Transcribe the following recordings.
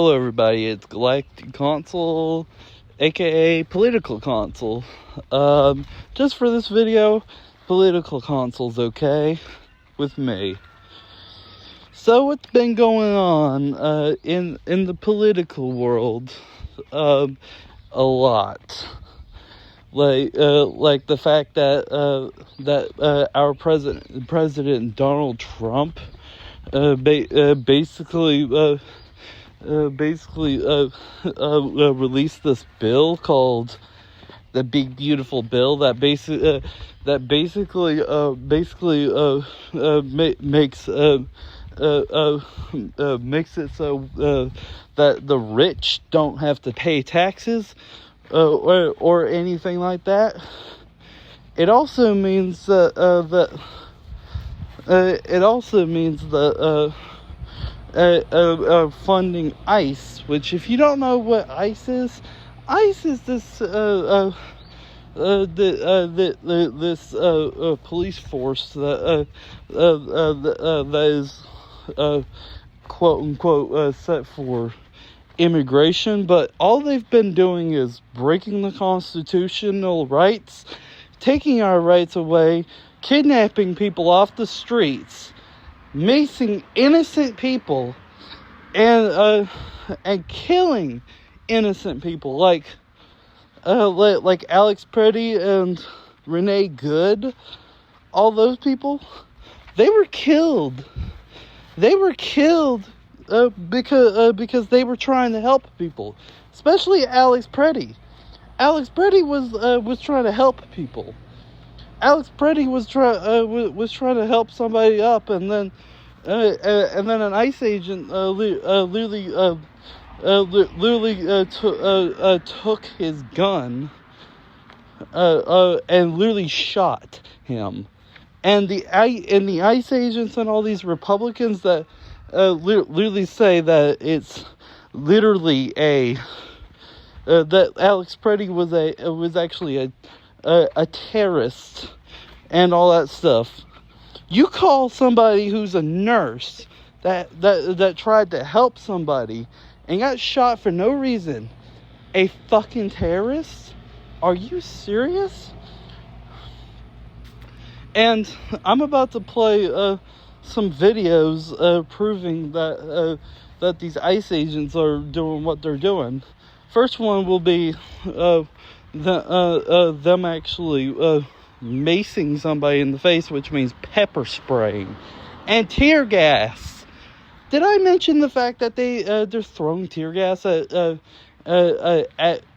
Hello everybody, it's Galactic Console, aka Political Console. Just for this video, Political Console's okay with me. So what's been going on in the political world? A lot. Like the fact that our President Donald Trump basically released this bill called the Big Beautiful Bill that makes it so that the rich don't have to pay taxes or anything like that. It also means that funding ICE, which, if you don't know what ICE is this police force that is quote unquote set for immigration, but all they've been doing is breaking the constitutional rights, taking our rights away, kidnapping people off the streets, macing innocent people, and killing innocent people like Alex Pretty and Renee Good. All those people, they were killed. Because they were trying to help people, especially Alex Pretty. Alex Pretty was trying to help people. Alex Pretty was trying to help somebody up, and then an ICE agent literally took his gun and literally shot him. And the ICE agents and all these Republicans that literally say that it's literally that Alex Pretty was actually a terrorist and all that stuff. You call somebody who's a nurse that tried to help somebody and got shot for no reason a fucking terrorist? Are you serious? And I'm about to play some videos proving that these ICE agents are doing what they're doing. First one will be them actually macing somebody in the face, which means pepper spraying, and tear gas. Did I mention the fact that they're throwing tear gas at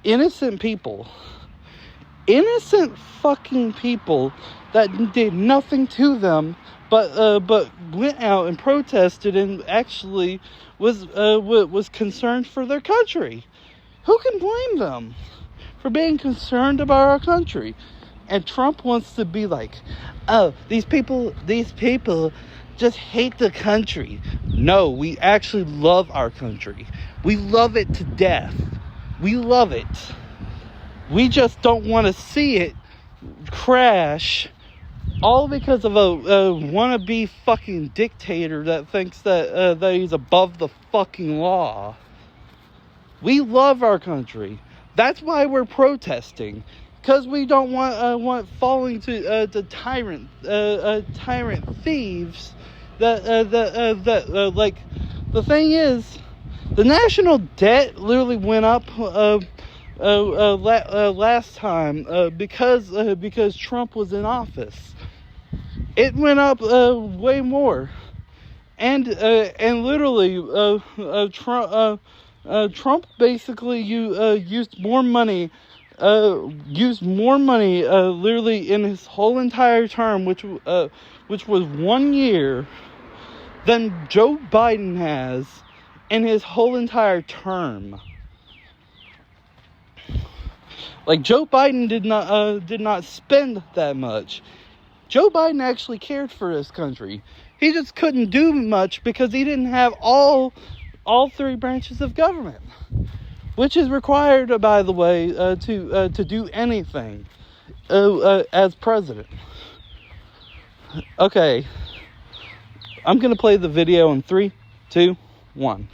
innocent people? Innocent fucking people that did nothing to them, but went out and protested and actually was concerned for their country. Who can blame them for being concerned about our country? And Trump wants to be like, oh, these people just hate the country. No, we actually love our country. We love it to death. We love it. We just don't want to see it crash, all because of a wannabe fucking dictator that thinks that he's above the fucking law. We love our country. That's why we're protesting, because we don't want falling to tyrant thieves. Like, the thing is, the national debt literally went up last time because Trump was in office. It went up way more, and literally Trump basically used more money literally in his whole entire term, which was 1 year, than Joe Biden has in his whole entire term. Like, Joe Biden did not spend that much. Joe Biden actually cared for this country. He just couldn't do much because he didn't have all three branches of government, which is required, by the way, to do anything as president. Okay, I'm gonna play the video in 3, 2, 1.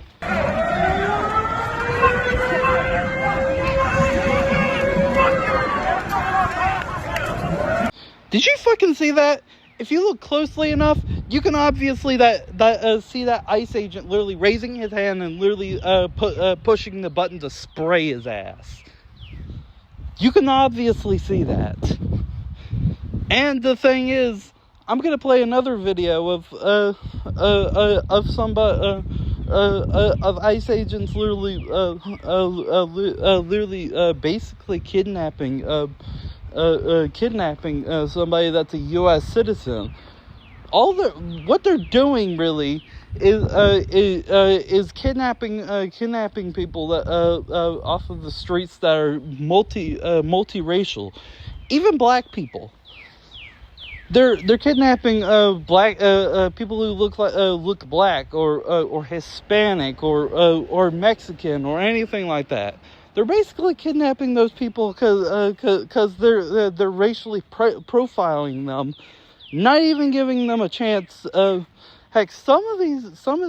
Did you fucking see that? If you look closely enough, you can obviously see that ICE agent literally raising his hand and literally pushing the button to spray his ass. You can obviously see that. And the thing is, I'm gonna play another video of somebody of ICE agents literally basically kidnapping somebody that's a U.S. citizen. What they're doing really is kidnapping people that off of the streets that are multiracial, even black people. They're kidnapping black people who look black or Hispanic or Mexican or anything like that. They're basically kidnapping those people because they're racially profiling them, not even giving them a chance. Heck, some of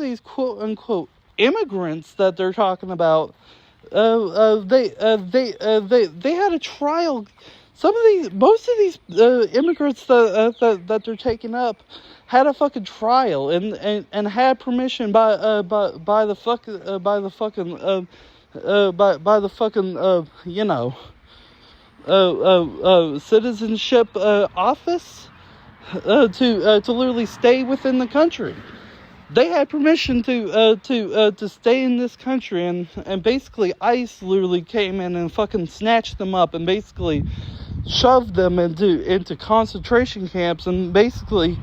these quote unquote immigrants that they're talking about, they had a trial. Most of these immigrants that they're taking up had a fucking trial and had permission by the citizenship office to literally stay within the country. They had permission to stay in this country, and basically ICE literally came in and fucking snatched them up and basically shoved them into concentration camps, and basically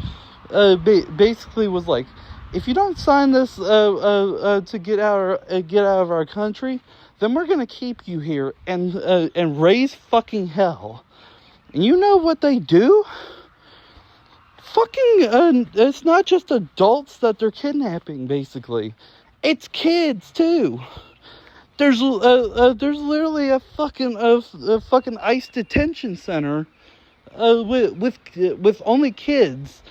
was like, if you don't sign this to get out of our country, then we're gonna keep you here and raise fucking hell. And you know what they do? Fucking it's not just adults that they're kidnapping. Basically, it's kids too. There's literally a fucking ICE detention center with only kids,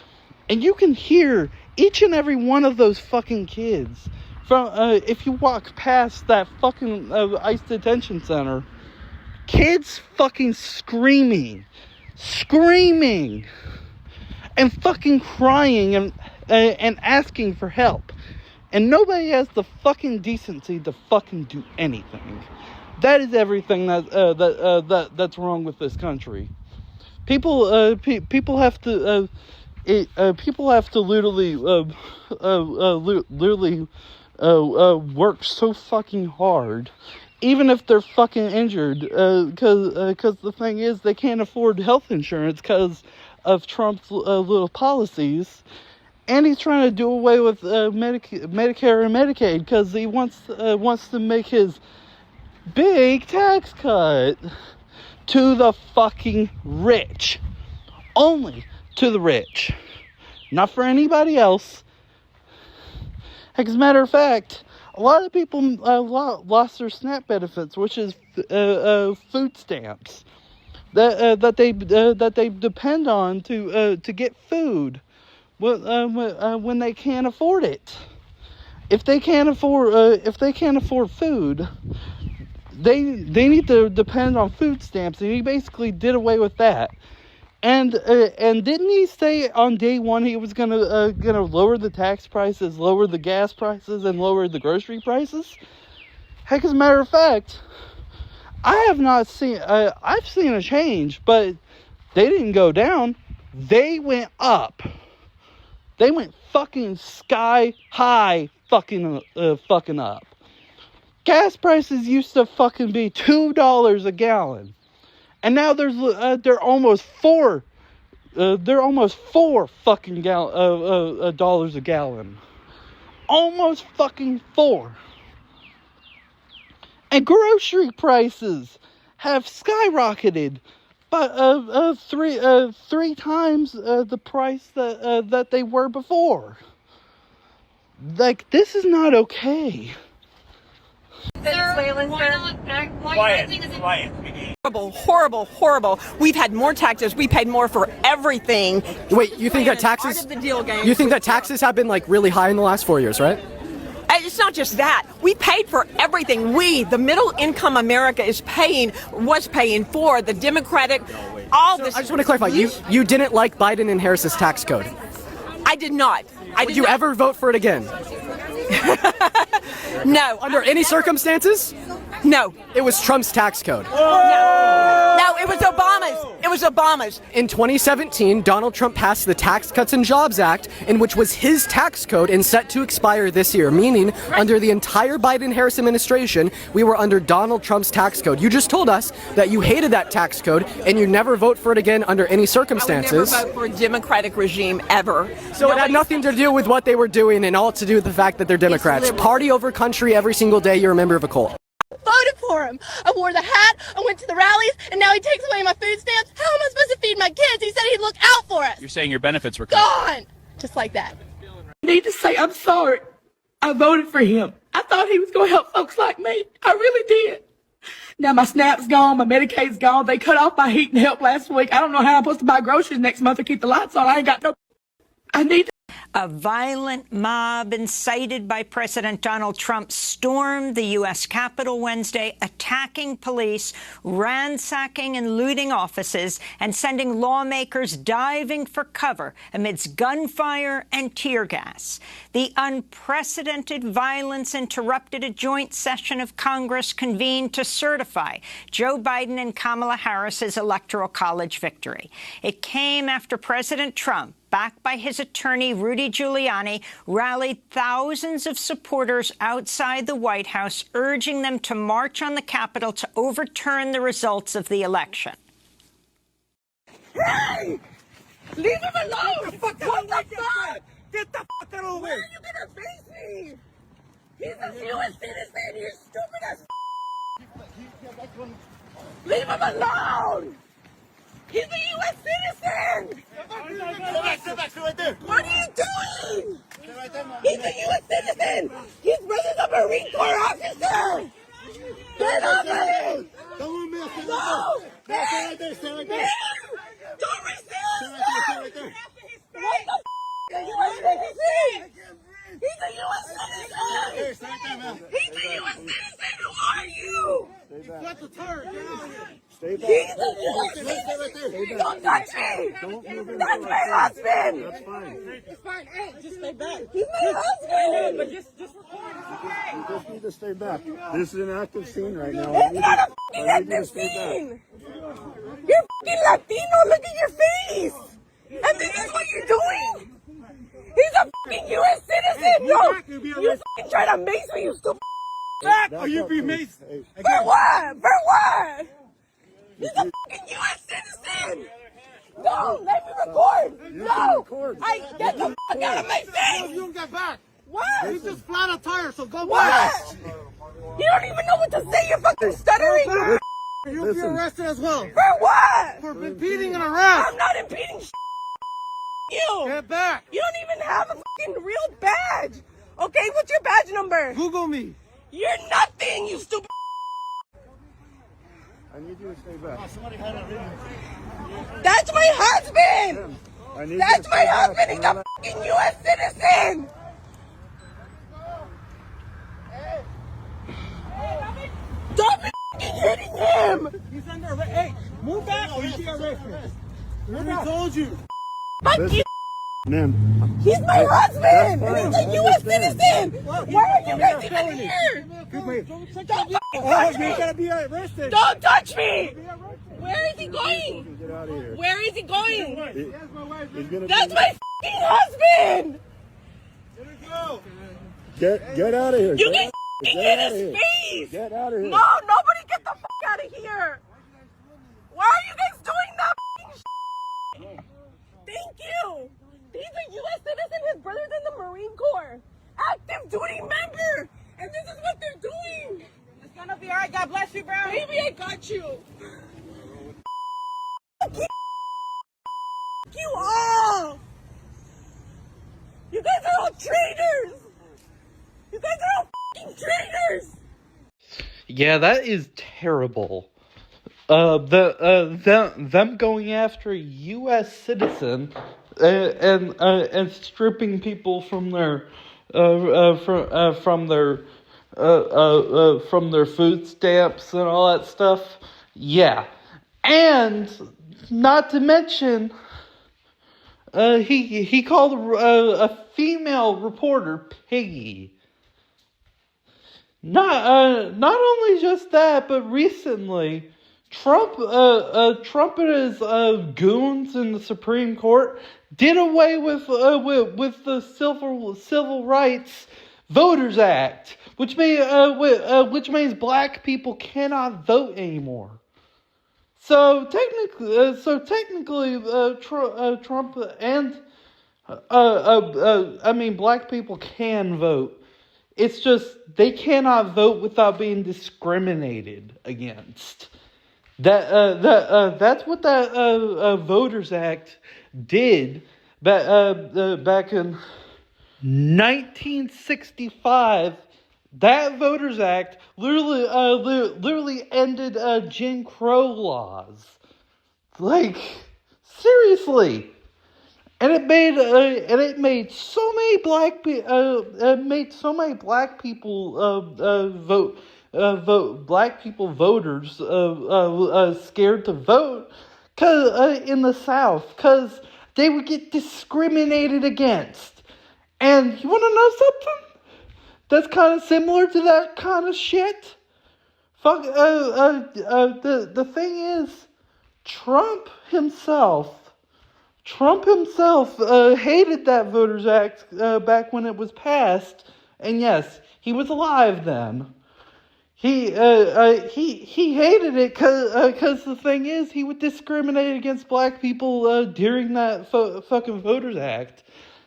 and you can hear each and every one of those fucking kids from if you walk past that fucking ICE detention center. Kids fucking screaming, and fucking crying and asking for help. And nobody has the fucking decency to fucking do anything. That is everything that's wrong with this country. People have to literally work so fucking hard, even if they're fucking injured, because the thing is, they can't afford health insurance because of Trump's little policies. And he's trying to do away with Medicare and Medicaid because he wants to make his big tax cut to the fucking rich. Only to the rich. Not for anybody else. As a matter of fact, a lot of people lost their SNAP benefits, which is food stamps that they depend on to get food. When they can't afford it. If they can't afford food, they need to depend on food stamps, and he basically did away with that. And didn't he say on day one he was gonna lower the tax prices, lower the gas prices, and lower the grocery prices? Heck, as a matter of fact, I've seen a change, but they didn't go down. They went up. They went fucking sky high fucking up. Gas prices used to fucking be $2 a gallon. And now they're almost $4 fucking dollars a gallon. Almost fucking 4. And grocery prices have skyrocketed. But three times the price that they were before. Like, this is not okay. Horrible. We've had more taxes. We paid more for everything. Wait, you think that taxes? Part of the deal game. You think that taxes have been like really high in the last 4 years, right? It's not just that. We paid for everything. The middle income America was paying for the Democratic all So this. I just want to clarify. You didn't like Biden and Harris's tax code. I did not. Would you ever vote for it again? No. Under any circumstances? No. It was Trump's tax code. No, it was Obama's. It was Obama's. In 2017, Donald Trump passed the Tax Cuts and Jobs Act, in which was his tax code and set to expire this year, meaning under the entire Biden-Harris administration, we were under Donald Trump's tax code. You just told us that you hated that tax code and you never vote for it again under any circumstances. I would never vote for a Democratic regime ever. So it had nothing to do with what they were doing and all to do with the fact that they're Democrats. liberal. Party over country every single day, you're a member of a cult. Voted for him. I wore the hat, I went to the rallies, and now he takes away my food stamps. How am I supposed to feed my kids? He said he'd look out for us. You're saying your benefits were cut. Gone! Just like that. I need to say I'm sorry. I voted for him. I thought he was going to help folks like me. I really did. Now my SNAP's gone, my Medicaid's gone. They cut off my heat and help last week. I don't know how I'm supposed to buy groceries next month or keep the lights on. I ain't got no... I need to... A violent mob incited by President Donald Trump stormed the U.S. Capitol Wednesday, attacking police, ransacking and looting offices, and sending lawmakers diving for cover amidst gunfire and tear gas. The unprecedented violence interrupted a joint session of Congress convened to certify Joe Biden and Kamala Harris's Electoral College victory. It came after President Trump, backed by his attorney Rudy Giuliani, rallied thousands of supporters outside the White House, urging them to march on the Capitol to overturn the results of the election. Hey! Leave him alone! What the fuck? Get the fuck out of the way! Where are you gonna face me? He's a U.S. citizen, you stupid ass. Leave him alone! He's a U.S. citizen! What are you doing? He's a U.S. citizen! His brother's a Marine Corps officer! Get off of him! Don't move me. No! Stay right there. Stay right there. Don't resist! Stay right there. What the f*** are you citizen? He's a U.S. citizen! Stay right there, man. He's a U.S. citizen! Who are you? Stay back. Get out of here. Stay back. He's a U.S. citizen! Don't touch me! Don't move in. That's my husband! That's fine. It's fine. Hey, just stay back. He's my husband! But just record. You just need to stay back. This is an active scene right now. It's not a f***ing I need you to active stay back. scene! You're f***ing Latino! Look at your face! And this is what you're doing? He's a f***ing U.S. citizen! Yo! You f***ing try to mace me, you stupid Back or you be maced. For what? For what? He's a f***ing U.S. citizen! No! Let me record! No! Get the f*** out of my face! You don't get back. What? He's just flat on tire, so go back. What? You don't even know what to say, you're fucking stuttering! You'll be arrested as well. For what? For impeding an arrest. I'm not impeding you! Get back. You don't even have a fucking real badge! Okay, what's your badge number? Google me. You're nothing, you stupid. I need you to stay back. That's my husband! I need That's you to my stay back. husband! He's a fucking U.S. citizen! Stop fucking hitting him! He's under arrest. Hey, move back or you'll be arrested. Who told you? Fuck you! Ma'am. He's my husband! And he's a U.S. citizen! What? Why are you guys even here? Don't Don't fucking touch you're me! gonna be arrested. Don't touch me! Where is he going? Get out of here. Where is he going? He's gonna That's my fucking husband! Get out of here. You can Get hit out of his here. face! Get out of here. No, nobody get the fuck out of here! Why are you guys doing that fucking shit? Thank you! He's a U.S. citizen, his brother's in the Marine Corps. Active duty member! And this is what they're doing! It's gonna be alright, God bless you, bro. Baby, I got you! You all! You guys are all traitors! You guys are all fucking traitors! Yeah, that is terrible. Them going after a U.S. citizen and stripping people from their from their food stamps and all that stuff. Yeah, and not to mention, he called a female reporter Piggy. Not only just that, but recently, Trump and his goons in the Supreme Court did away with the Civil Rights Voters Act, which means black people cannot vote anymore. So technically, Trump and black people can vote. It's just they cannot vote without being discriminated against. That's what that Voters Act did back in 1965. That Voters Act literally ended Jim Crow laws. Like, seriously. And it made so many black people black people voters scared to vote in the South because they would get discriminated against. And you want to know something that's kind of similar to that kind of shit? The thing is, Trump himself hated that Voters Act back when it was passed, and yes, he was alive then. He hated it because the thing is, he would discriminate against black people during that fucking Voters Act.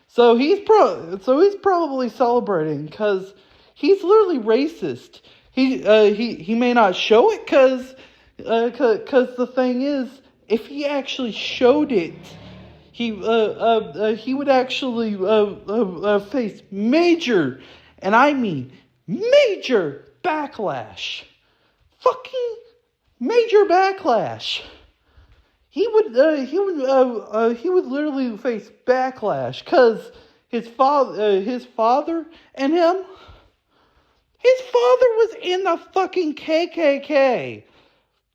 So he's probably celebrating because he's literally racist. He may not show it because the thing is, if he actually showed it, he would actually face major, and I mean major backlash. Fucking major backlash. He would literally face backlash because his father and him. His father was in the fucking KKK.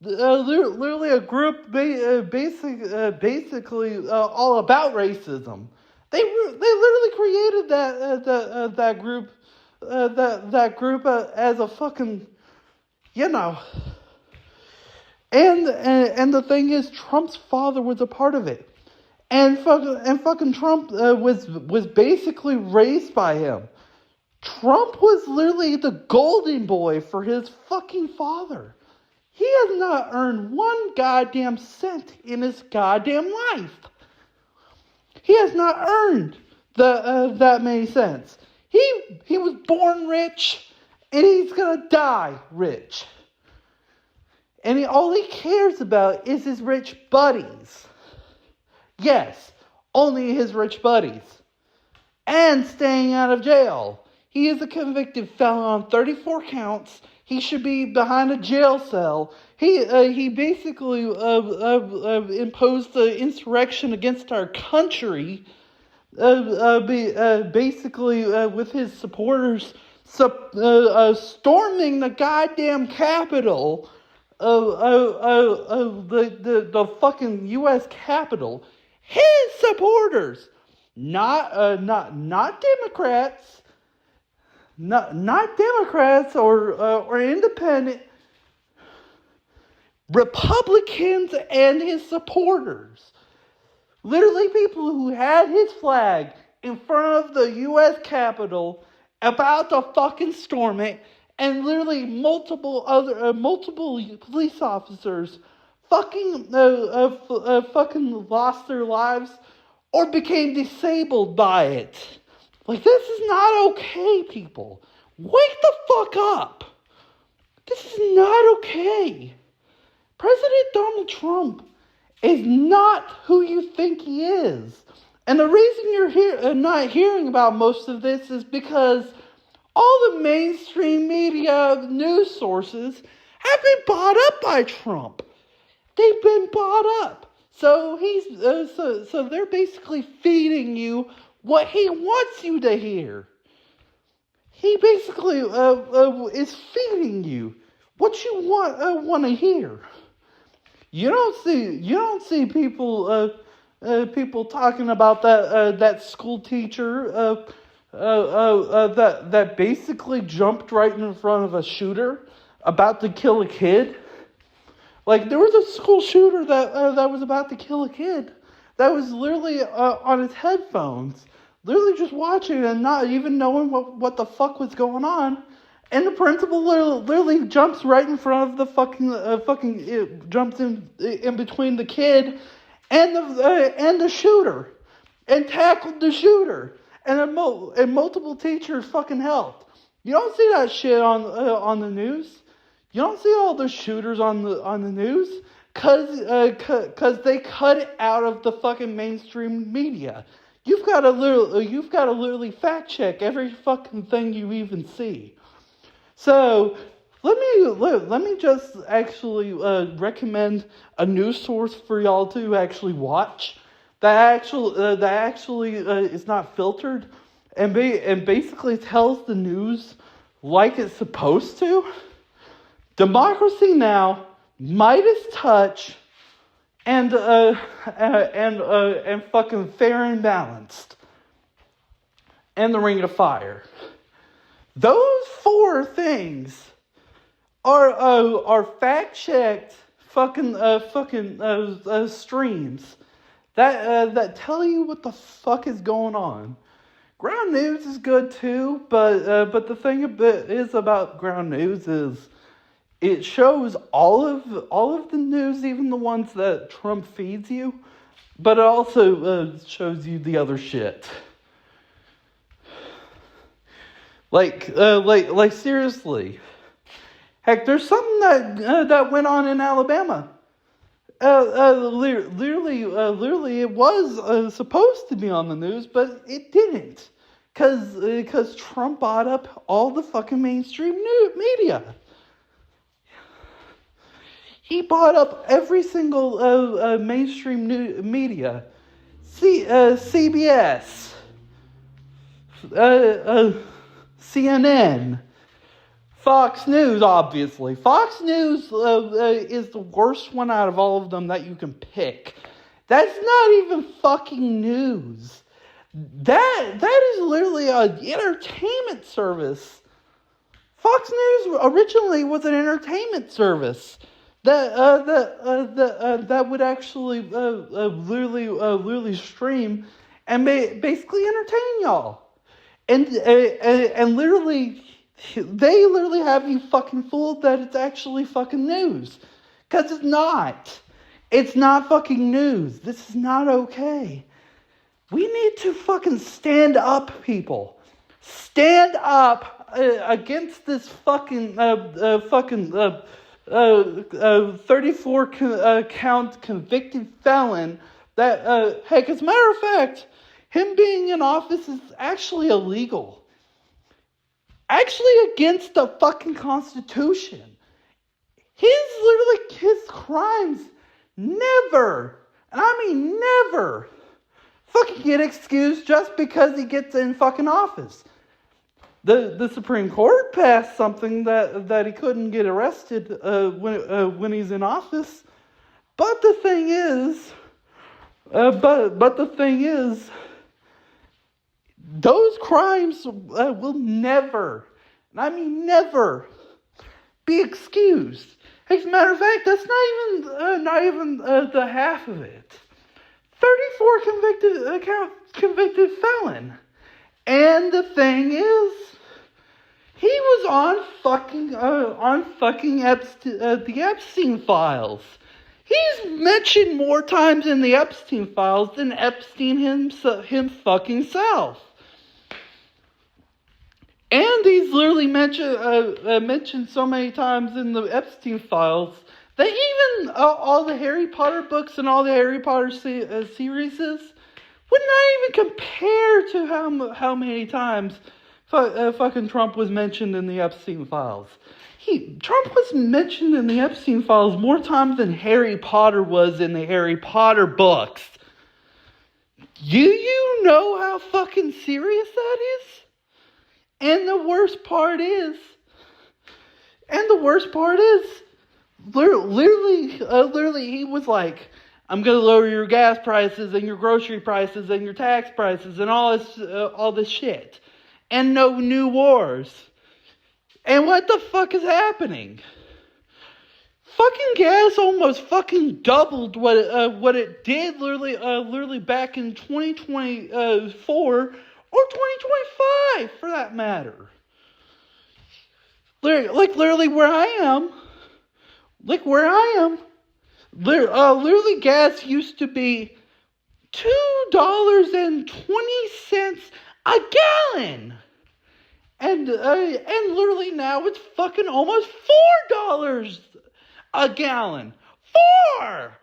Literally a group basically all about racism. They literally created that group as a fucking, you know. And the thing is, Trump's father was a part of it, and fucking Trump was basically raised by him. Trump was literally the golden boy for his fucking father. He has not earned one goddamn cent in his goddamn life. He has not earned that many cents. He was born rich, and he's gonna die rich. And all he cares about is his rich buddies. Yes, only his rich buddies. And staying out of jail. He is a convicted felon on 34 counts. He should be behind a jail cell. He basically imposed the insurrection against our country. Basically with his supporters storming the goddamn Capitol. The fucking U.S. Capitol. His supporters, not Democrats. Not Democrats or independent Republicans and his supporters. Literally people who had his flag in front of the U.S. Capitol about to fucking storm it, and literally multiple police officers fucking lost their lives or became disabled by it. Like, this is not okay, people. Wake the fuck up. This is not okay. President Donald Trump is not who you think he is. And the reason you're not hearing about most of this is because all the mainstream media news sources have been bought up by Trump. They've been bought up. So so they're basically feeding you what he wants you to hear. He basically is feeding you what you want to hear. You don't see people people talking about that school teacher that basically jumped right in front of a shooter about to kill a kid. Like, there was a school shooter that was about to kill a kid that was literally on his headphones, literally just watching and not even knowing what the fuck was going on. And the principal literally jumps right in front of the jumps in between the kid and the shooter, and tackled the shooter, and multiple teachers fucking helped. You don't see that shit on the news. You don't see all the shooters on the news, cause they cut it out of the fucking mainstream media. You've got to literally fact check every fucking thing you even see. So let me just actually recommend a news source for y'all to actually watch that actually is not filtered and basically tells the news like it's supposed to. Democracy Now!, Midas Touch, and fucking Fair and Balanced, and the Ring of Fire. Those 4 things are fact-checked streams that tell you what the fuck is going on. Ground news is good too, but the thing about ground news is it shows all of the news, even the ones that Trump feeds you, but it also shows you the other shit. Like seriously. Heck, there's something that went on in Alabama. Literally, it was supposed to be on the news, but it didn't, because Trump bought up all the fucking mainstream media. He bought up every single mainstream media. CBS. CNN, Fox News, obviously. Fox News is the worst one out of all of them that you can pick. That's not even fucking news. That is literally an entertainment service. Fox News originally was an entertainment service that would actually literally stream and basically entertain y'all. And literally, they literally have you fucking fooled that it's actually fucking news. Because it's not. It's not fucking news. This is not okay. We need to fucking stand up, people. Stand up against this fucking 34 count convicted felon that, heck, as a matter of fact, him being in office is actually illegal. Actually against the fucking Constitution. His crimes never, and I mean never, fucking get excused just because he gets in fucking office. The Supreme Court passed something that he couldn't get arrested when he's in office. But the thing is, those crimes will never, and I mean never, be excused. As a matter of fact, that's not even the half of it. 34 convicted felon, and the thing is, he was on fucking the Epstein files. He's mentioned more times in the Epstein files than Epstein him fucking self. And he's literally mentioned so many times in the Epstein files that even all the Harry Potter books and all the Harry Potter series would not even compare to how many times fucking Trump was mentioned in the Epstein files. Trump was mentioned in the Epstein files more times than Harry Potter was in the Harry Potter books. You know how fucking serious that is? And the worst part is, literally, he was like, I'm gonna lower your gas prices and your grocery prices and your tax prices and all this shit, and no new wars. And what the fuck is happening? Fucking gas almost fucking doubled what it did literally back in 2024 or 2025 for that matter. Literally where I am. Literally gas used to be $2.20 a gallon. And literally now it's fucking almost $4 a gallon. 4!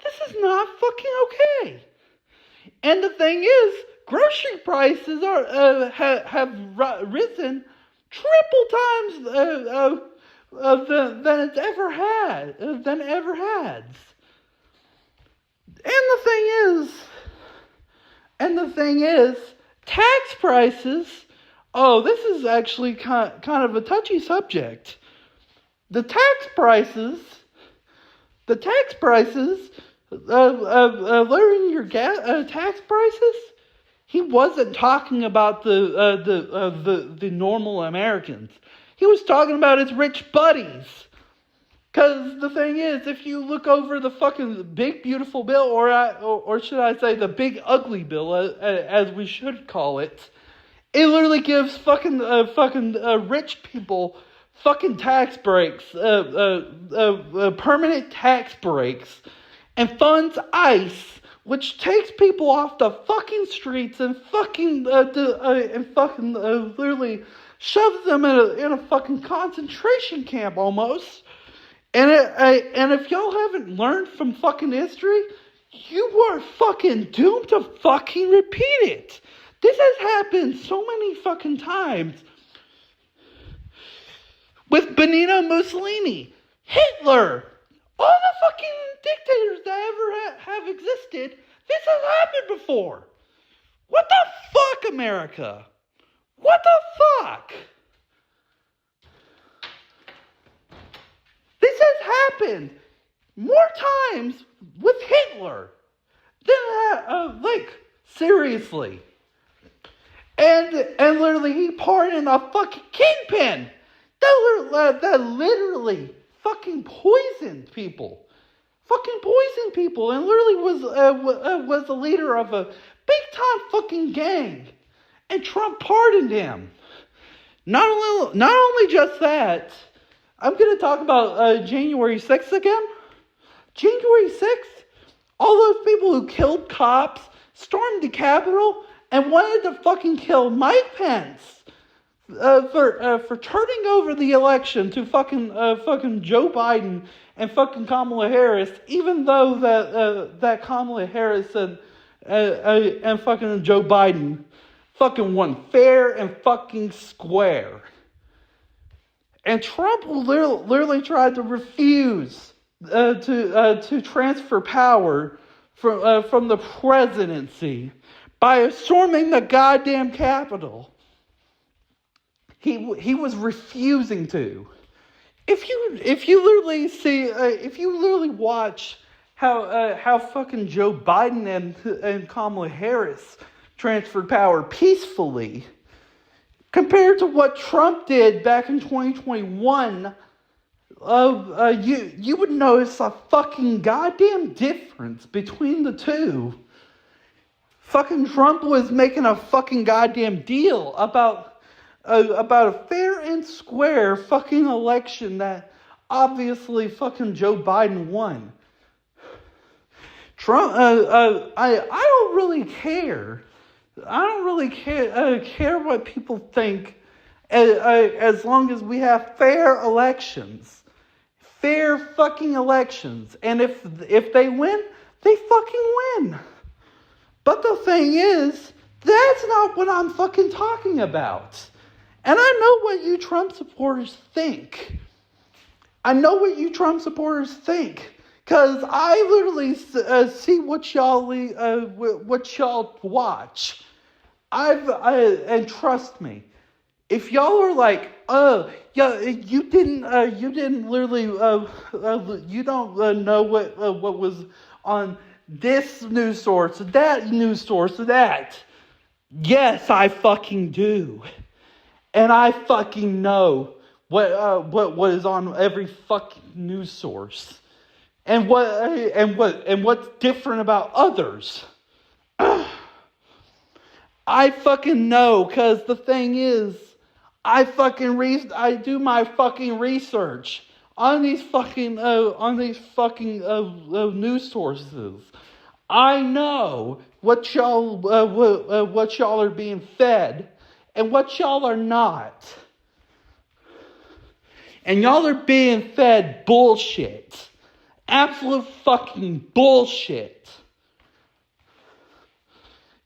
This is not fucking okay. And the thing is, grocery prices have risen triple times than it ever has. And the thing is, tax prices. Oh, this is actually kind of a touchy subject. The tax prices, lowering your tax prices. He wasn't talking about the normal Americans. He was talking about his rich buddies. Because the thing is, if you look over the fucking big beautiful bill, or should I say the big ugly bill, as we should call it, it literally gives fucking rich people fucking tax breaks, permanent tax breaks, and funds ICE, which takes people off the fucking streets and literally shoves them in a fucking concentration camp almost. And if y'all haven't learned from fucking history, you are fucking doomed to fucking repeat it. This has happened so many fucking times. With Benito Mussolini, Hitler, all the fucking dictators that ever have existed, this has happened before. What the fuck, America? What the fuck? This has happened more times with Hitler than seriously. And literally he pardoned a fucking kingpin that literally fucking poisoned people. And literally was the leader of a big time fucking gang. And Trump pardoned him. Not only just that, I'm going to talk about January 6th again. January 6th, all those people who killed cops, stormed the Capitol, and wanted to fucking kill Mike Pence for turning over the election to fucking Joe Biden and fucking Kamala Harris, even though that Kamala Harris and fucking Joe Biden fucking won fair and fucking square. And Trump literally tried to refuse to transfer power from the presidency by storming the goddamn Capitol. He was refusing to. If you literally watch how fucking Joe Biden and Kamala Harris transferred power peacefully, compared to what Trump did back in 2021, you would notice a fucking goddamn difference between the two. Fucking Trump was making a fucking goddamn deal about a fair and square fucking election that obviously fucking Joe Biden won. Trump, I don't really care. I don't really care what people think, as long as we have fair elections. Fair fucking elections. And if they win, they fucking win. But the thing is, that's not what I'm fucking talking about. And I know what you Trump supporters think. Because I literally see what y'all watch. And trust me, if y'all are like, yeah, you didn't literally, you don't know what was on this news source, that news source, that. Yes, I fucking do, and I fucking know what is on every fucking news source, and what's different about others. I fucking know, cause the thing is, I do my fucking research on these fucking news sources. I know what y'all are being fed and what y'all are not. And y'all are being fed bullshit. Absolute fucking bullshit.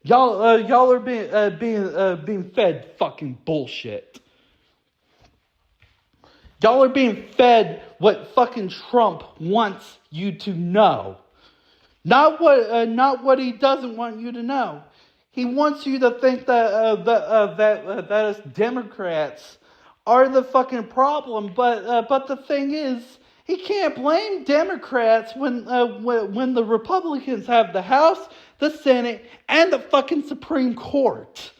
Y'all are being fed fucking bullshit. Y'all are being fed what fucking Trump wants you to know. Not what he doesn't want you to know. He wants you to think that us Democrats are the fucking problem. But the thing is, he can't blame Democrats when the Republicans have the House, the Senate, and the fucking Supreme Court.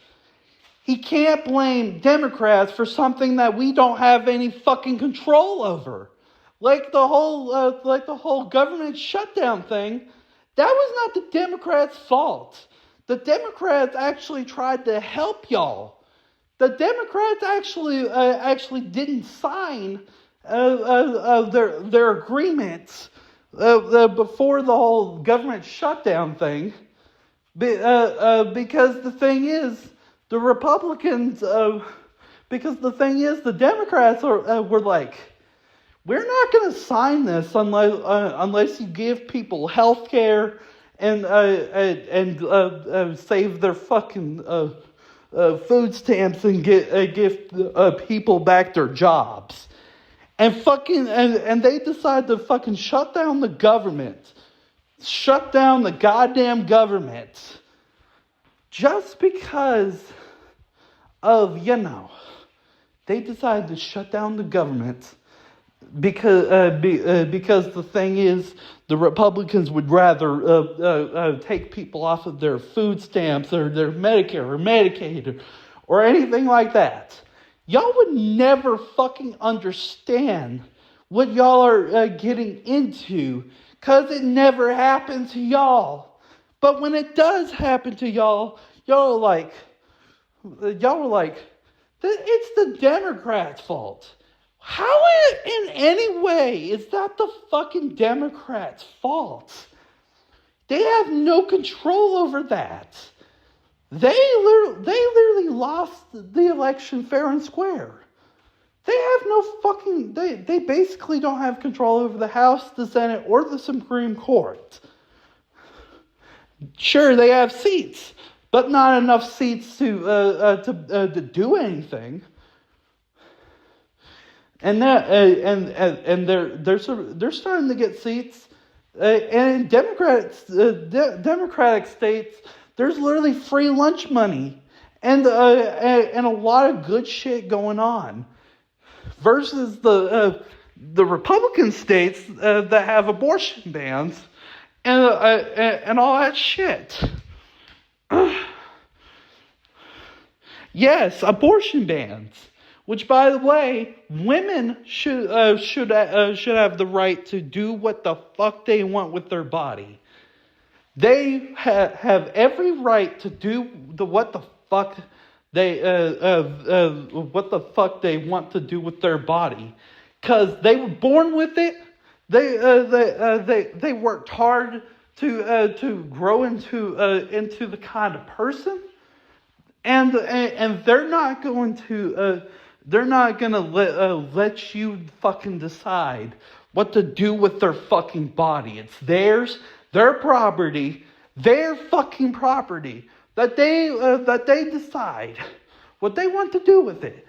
He can't blame Democrats for something that we don't have any fucking control over. Like the whole government shutdown thing, that was not the Democrats' fault. The Democrats actually tried to help y'all. The Democrats actually didn't sign their agreements before the whole government shutdown thing, because the thing is, the Republicans, because the thing is, the Democrats were like, we're not going to sign this unless you give people health care and save their fucking food stamps and give people back their jobs. And they decide to fucking shut down the government. Shut down the goddamn government. Just because of, they decided to shut down the government because the thing is, the Republicans would rather take people off of their food stamps or their Medicare or Medicaid or anything like that. Y'all would never fucking understand what y'all are getting into, because it never happened to y'all. But when it does happen to y'all, y'all are like, it's the Democrats' fault. How in any way is that the fucking Democrats' fault? They have no control over that. They literally lost the election fair and square. They have no fucking... They basically don't have control over the House, the Senate, or the Supreme Court. Sure, they have seats, but not enough seats to do anything. And they're starting to get seats. And in Democratic states, there's literally free lunch money and a lot of good shit going on, versus the Republican states that have abortion bans and all that shit. Yes, abortion bans. Which, by the way, women should have the right to do what the fuck they want with their body. They have every right to do what the fuck they want to do with their body, because they were born with it. They worked hard to grow into the kind of person, and they're not going to. They're not gonna let you fucking decide what to do with their fucking body. It's theirs, their property, their fucking property, that they decide what they want to do with it.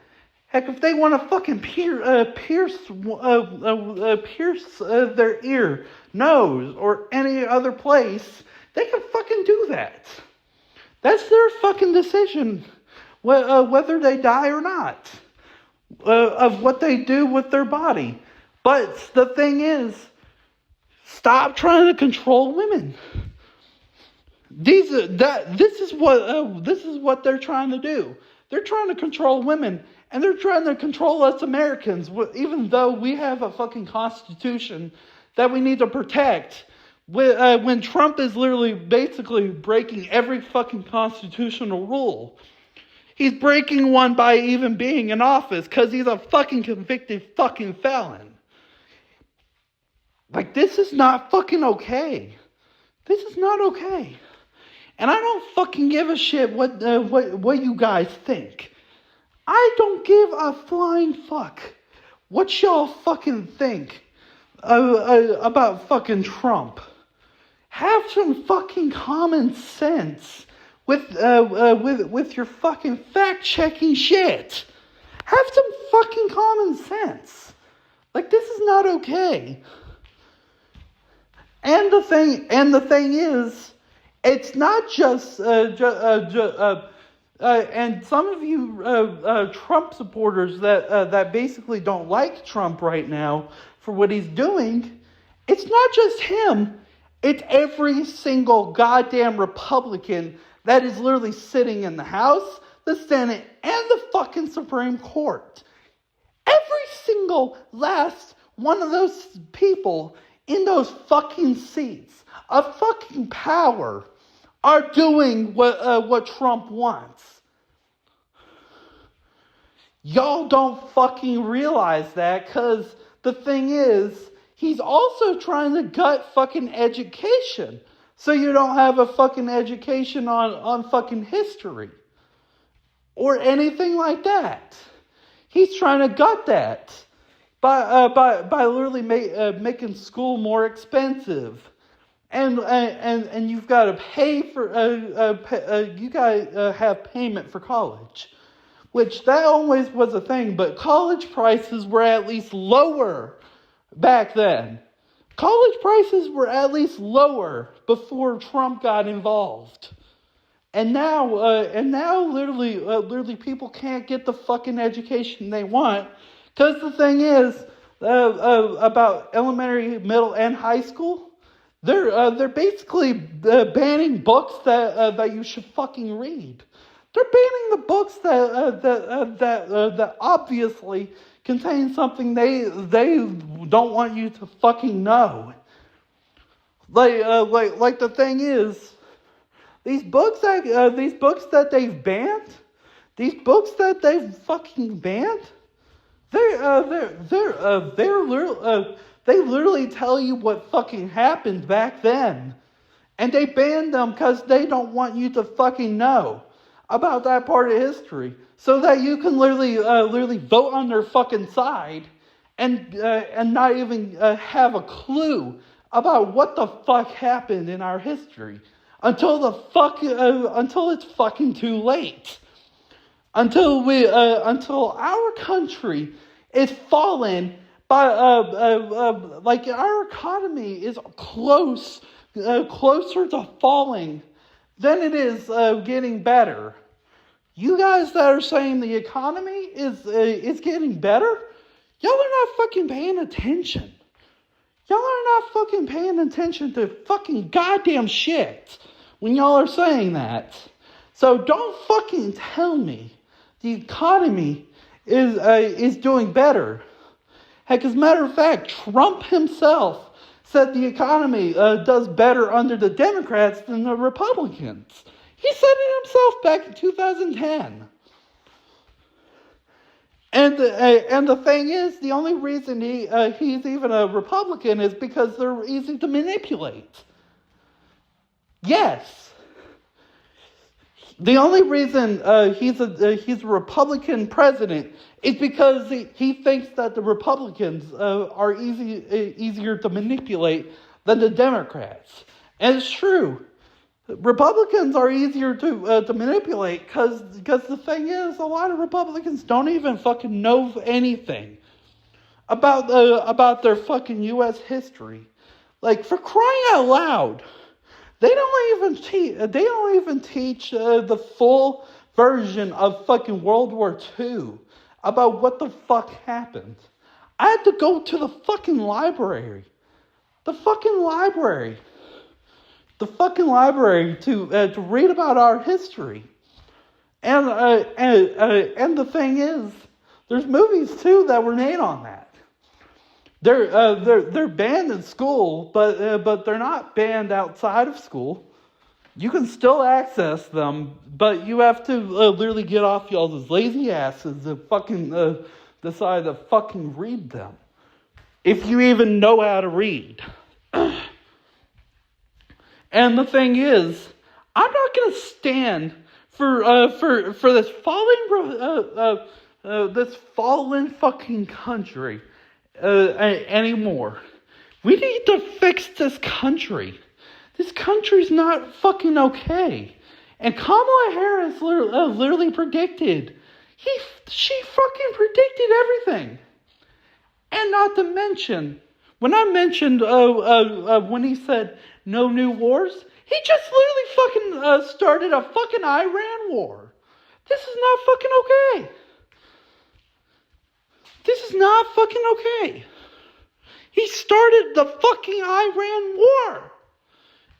Heck, if they want to fucking pierce their ear, nose, or any other place, they can fucking do that. That's their fucking decision. whether they die or not, of what they do with their body. But the thing is, stop trying to control women. This is what they're trying to do. They're trying to control women, and they're trying to control us Americans, even though we have a fucking constitution that we need to protect. When Trump is literally basically breaking every fucking constitutional rule. He's breaking one by even being in office because he's a fucking convicted fucking felon. Like, this is not fucking okay. This is not okay. And I don't fucking give a shit what you guys think. I don't give a flying fuck what y'all fucking think about fucking Trump. Have some fucking common sense with your fucking fact-checking shit. Have some fucking common sense. Like, this is not okay. And the thing is, it's not just and some of you Trump supporters that basically don't like Trump right now for what he's doing. It's not just him. It's every single goddamn Republican that is literally sitting in the House, the Senate, and the fucking Supreme Court. Every single last one of those people in those fucking seats of fucking power are doing what Trump wants. Y'all don't fucking realize that, because the thing is, he's also trying to gut fucking education. So you don't have a fucking education on fucking history. Or anything like that. He's trying to gut that. By literally making school more expensive. And you've got to pay for, you got to have payment for college. Which that always was a thing, but college prices were at least lower back then. College prices were at least lower before Trump got involved. And now literally people can't get the fucking education they want. Because the thing is, about elementary, middle, and high school, they're basically banning books that you should fucking read. They're banning the books that obviously contain something they don't want you to fucking know. Like the thing is, these books that they've banned, they literally tell you what fucking happened back then. And they banned them because they don't want you to fucking know about that part of history. So that you can literally vote on their fucking side and not even have a clue about what the fuck happened in our history. Until it's fucking too late. Until our country is fallen by like our economy is closer to falling than it is getting better. You guys that are saying the economy is getting better, y'all are not fucking paying attention. Y'all are not fucking paying attention to fucking goddamn shit when y'all are saying that. So don't fucking tell me the economy is doing better. Heck, as a matter of fact, Trump himself said the economy does better under the Democrats than the Republicans. He said it himself back in 2010. And the thing is, the only reason he's even a Republican is because they're easy to manipulate. Yes. The only reason he's a Republican president is because he thinks that the Republicans are easier to manipulate than the Democrats. And it's true. Republicans are easier to manipulate because the thing is, a lot of Republicans don't even fucking know anything about their fucking U.S. history. Like, for crying out loud, they don't even teach the full version of fucking World War II about what the fuck happened. I had to go to the fucking library. The fucking library to read about our history. And the thing is, there's movies too that were made on that. They're banned in school, but they're not banned outside of school. You can still access them, but you have to literally get off y'all's lazy asses and fucking decide to fucking read them, if you even know how to read. And the thing is, I'm not gonna stand for this fallen fucking country anymore. We need to fix this country. This country's not fucking okay. And Kamala Harris literally predicted. She fucking predicted everything. And not to mention, when I mentioned when he said no new wars, he just literally fucking started a fucking Iran war. This is not fucking okay. This is not fucking okay. He started the fucking Iran war.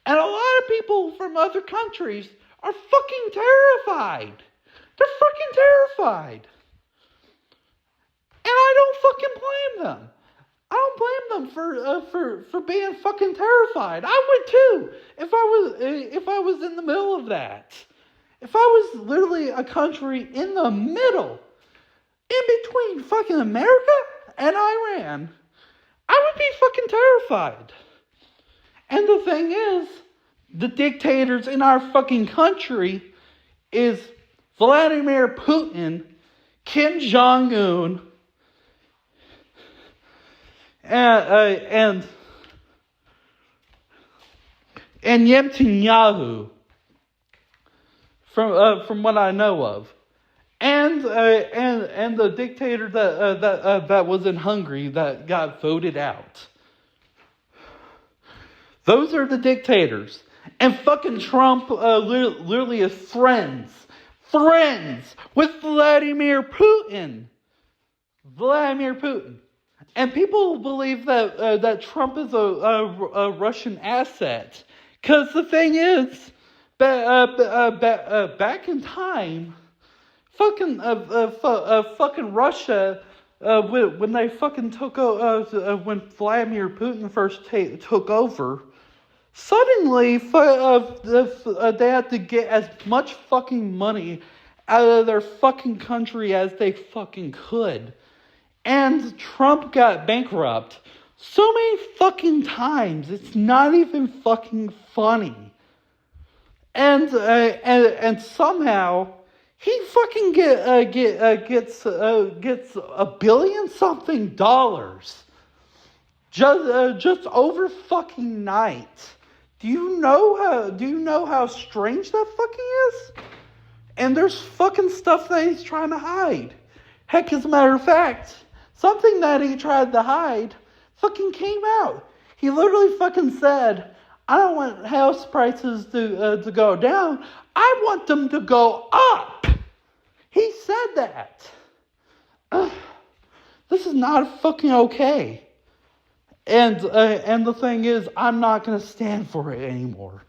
And a lot of people from other countries are fucking terrified. They're fucking terrified. And I don't fucking blame them. I don't blame them for being fucking terrified. I would too if I was in the middle of that. If I was literally a country in the middle, in between fucking America and Iran, I would be fucking terrified. And the thing is, the dictators in our fucking country is Vladimir Putin, Kim Jong-un, and Netanyahu, from what I know of, and the dictator that was in Hungary that got voted out. Those are the dictators. And fucking Trump literally is friends with Vladimir Putin. And people believe that Trump is a Russian asset. Because the thing is, back in time, fucking Russia, when they fucking took when Vladimir Putin first took over, suddenly they had to get as much fucking money out of their fucking country as they fucking could. And Trump got bankrupt so many fucking times, it's not even fucking funny. And somehow he fucking gets $1 billion something just over fucking night. Do you know how strange that fucking is? And there's fucking stuff that he's trying to hide. Heck, as a matter of fact, something that he tried to hide fucking came out. He literally fucking said, I don't want house prices to go down. I want them to go up. He said that. This is not fucking okay. And the thing is, I'm not going to stand for it anymore.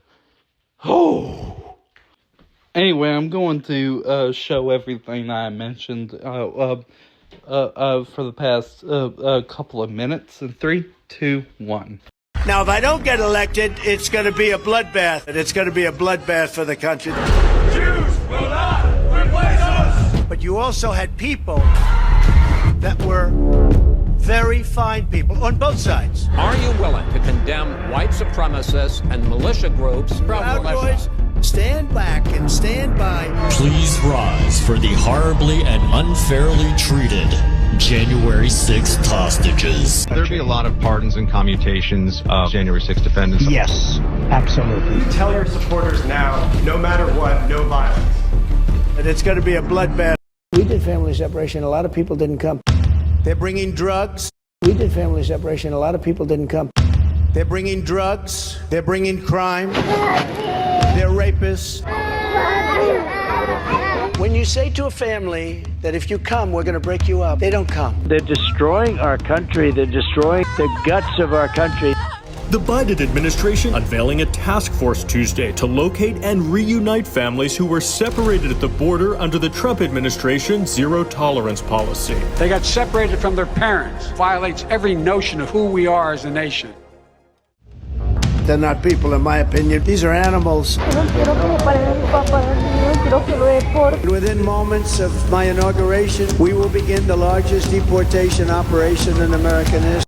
Oh. Anyway, I'm going to show everything I mentioned for the past couple of minutes. In 3, 2, 1. Now, if I don't get elected, it's going to be a bloodbath. It's going to be a bloodbath for the country. Jews will not replace us! But you also had people that were very fine people on both sides. Are you willing to condemn white supremacists and militia groups? Proud Boys, stand back and stand by. Please rise for the horribly and unfairly treated January 6th hostages. There'll be a lot of pardons and commutations of January 6th defendants. Yes, absolutely. Tell your supporters now, no matter what, no violence. And it's going to be a bloodbath. We did family separation. A lot of people didn't come. They're bringing drugs. We did family separation. A lot of people didn't come. They're bringing drugs. They're bringing crime. They're rapists. When you say to a family that if you come, we're going to break you up, they don't come. They're destroying our country. They're destroying the guts of our country. The Biden administration unveiling a task force Tuesday to locate and reunite families who were separated at the border under the Trump administration's zero-tolerance policy. They got separated from their parents. Violates every notion of who we are as a nation. They're not people, in my opinion. These are animals. Within moments of my inauguration, we will begin the largest deportation operation in American history.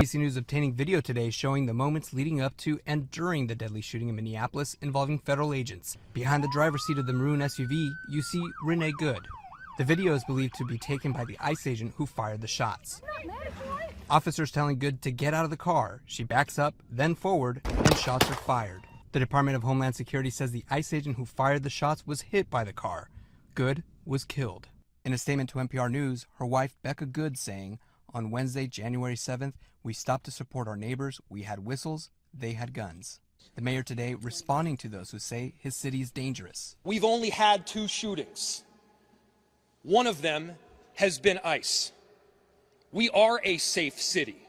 ABC News obtaining video today showing the moments leading up to and during the deadly shooting in Minneapolis involving federal agents. Behind the driver's seat of the maroon SUV, you see Renee Good. The video is believed to be taken by the ICE agent who fired the shots. Officers telling Good to get out of the car. She backs up, then forward, and shots are fired. The Department of Homeland Security says the ICE agent who fired the shots was hit by the car. Good was killed. In a statement to NPR News, her wife Becca Good saying, "On Wednesday, January 7th, we stopped to support our neighbors. We had whistles, they had guns." The mayor today responding to those who say his city is dangerous. We've only had 2 shootings. One of them has been ICE. We are a safe city.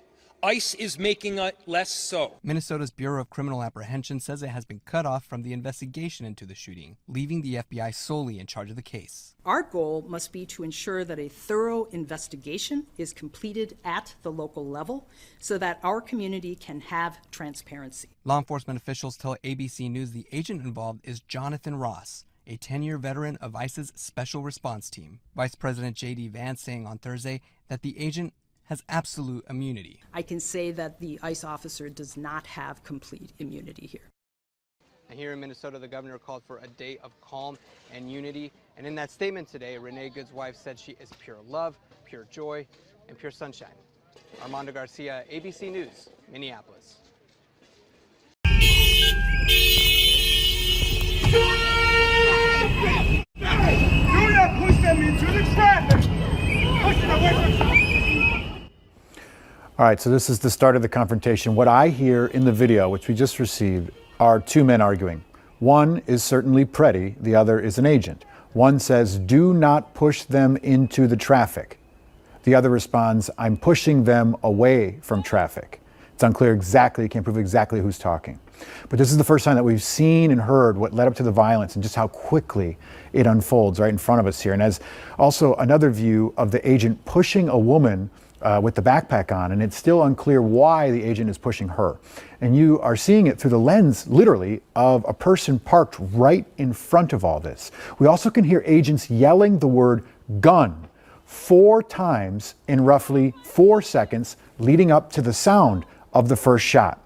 ICE is making it less so. Minnesota's Bureau of Criminal Apprehension says it has been cut off from the investigation into the shooting, leaving the FBI solely in charge of the case. Our goal must be to ensure that a thorough investigation is completed at the local level so that our community can have transparency. Law enforcement officials tell ABC News the agent involved is Jonathan Ross, a 10-year veteran of ICE's Special Response Team. Vice President J.D. Vance saying on Thursday that the agent has absolute immunity. I can say that the ICE officer does not have complete immunity here. And here in Minnesota, the governor called for a day of calm and unity. And in that statement today, Renee Good's wife said she is pure love, pure joy, and pure sunshine. Armando Garcia, ABC News, Minneapolis. Do not push them into the traffic! Push them away from... All right, so this is the start of the confrontation. What I hear in the video, which we just received, are 2 men arguing. One is certainly Preddy, the other is an agent. One says, "Do not push them into the traffic." The other responds, "I'm pushing them away from traffic." It's unclear exactly, you can't prove exactly who's talking. But this is the first time that we've seen and heard what led up to the violence and just how quickly it unfolds right in front of us here. And as also another view of the agent pushing a woman with the backpack on, and it's still unclear why the agent is pushing her. And you are seeing it through the lens, literally, of a person parked right in front of all this. We also can hear agents yelling the word gun 4 times in roughly 4 seconds leading up to the sound of the first shot.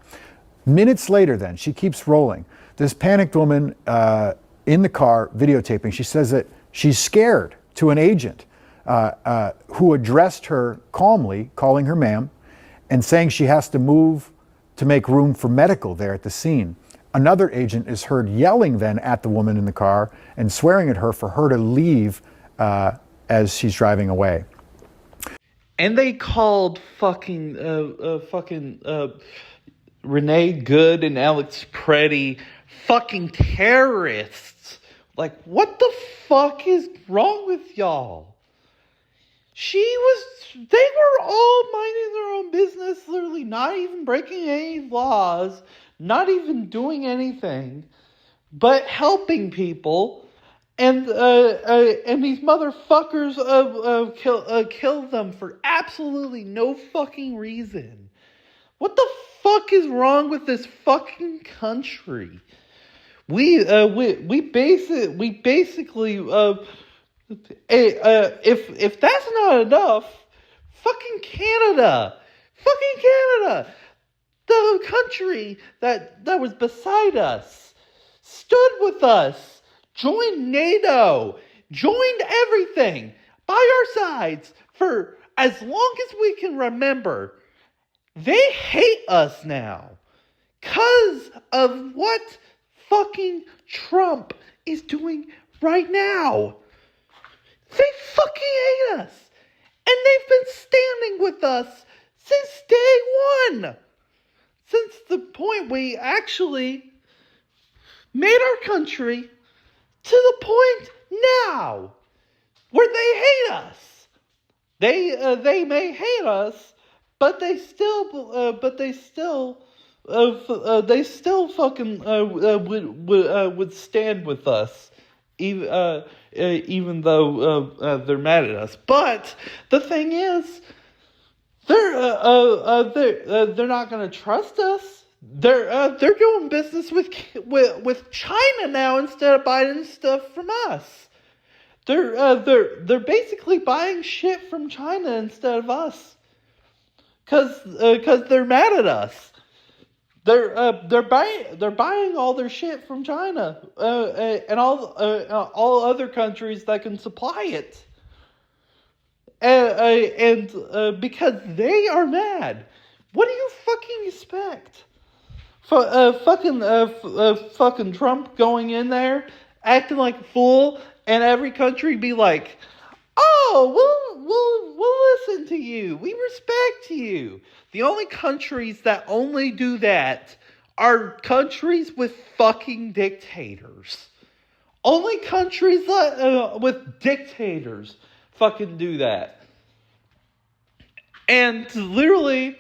Minutes later then, she keeps rolling. This panicked woman in the car videotaping, she says that she's scared to an agent who addressed her calmly, calling her ma'am, and saying she has to move to make room for medical there at the scene. Another agent is heard yelling then at the woman in the car and swearing at her for her to leave as she's driving away. And they called fucking Renee Good and Alex Preddy fucking terrorists. Like, what the fuck is wrong with y'all? They were all minding their own business, literally not even breaking any laws, not even doing anything. but helping people, and these motherfuckers kill them for absolutely no fucking reason. What the fuck is wrong with this fucking country? We basically if that's not enough, fucking Canada, the country that was beside us, stood with us, joined NATO, joined everything by our sides for as long as we can remember. They hate us now because of what fucking Trump is doing right now. They fucking hate us. And they've been standing with us since day one. Since the point we actually made our country to the point now where they hate us. They may hate us, but they still fucking would stand with us, even though they're mad at us. But the thing is, they're not gonna trust us. They're doing business with China now instead of buying stuff from us. They're basically buying shit from China instead of us. Cause they're mad at us. They're buying all their shit from China and all other countries that can supply it. And because they are mad. What do you fucking expect? Fucking Trump going in there acting like a fool, and every country be like, "Oh, we'll listen to you. We respect you." The only countries that only do that are countries with fucking dictators. Only countries with dictators fucking do that. And literally,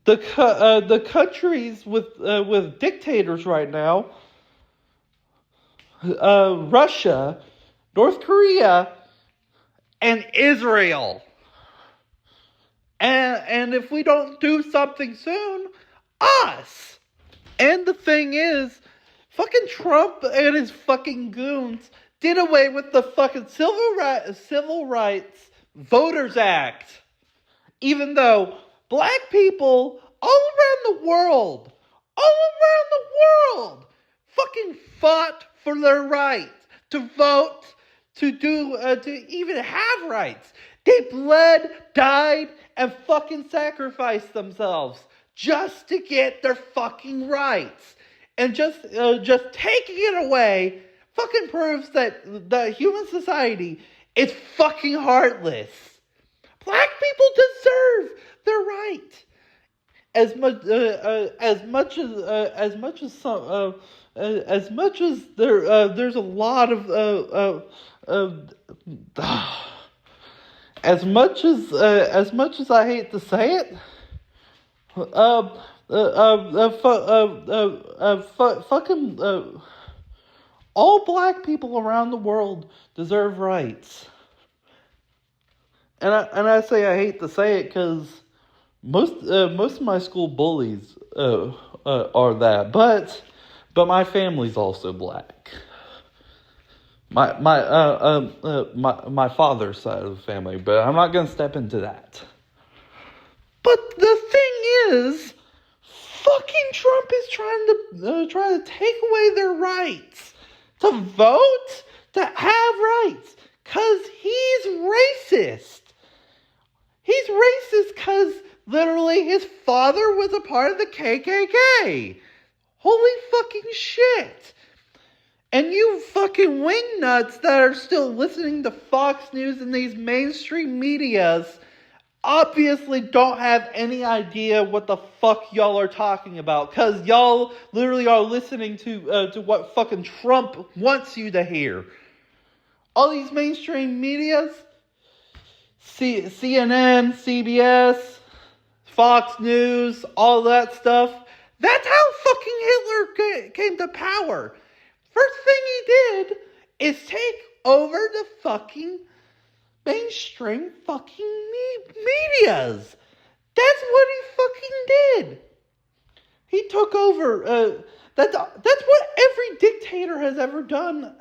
the countries with dictators right now, Russia, North Korea, and Israel. And if we don't do something soon, us. And the thing is, fucking Trump and his fucking goons did away with the fucking Civil Rights Voters Act. Even though black people all around the world, fucking fought for their right to vote, to even have rights. They bled, died, and fucking sacrificed themselves just to get their fucking rights. And just taking it away fucking proves that the human society is fucking heartless. Black people deserve their right. As much as there's a lot of as much as I hate to say it, fucking all black people around the world deserve rights. And I say I hate to say it because most of my school bullies are that, but my family's also black. My father's side of the family, but I'm not gonna step into that. But the thing is, fucking Trump is trying to take away their rights to vote, to have rights, cause he's racist. He's racist because literally his father was a part of the KKK. Holy fucking shit. And you fucking wingnuts that are still listening to Fox News and these mainstream medias obviously don't have any idea what the fuck y'all are talking about. Because y'all literally are listening to what fucking Trump wants you to hear. All these mainstream medias, CNN, CBS, Fox News, all that stuff, that's how fucking fucking Hitler came to power, first thing he did is take over the fucking mainstream fucking medias. That's what he fucking did. He took over. That's what every dictator has ever done,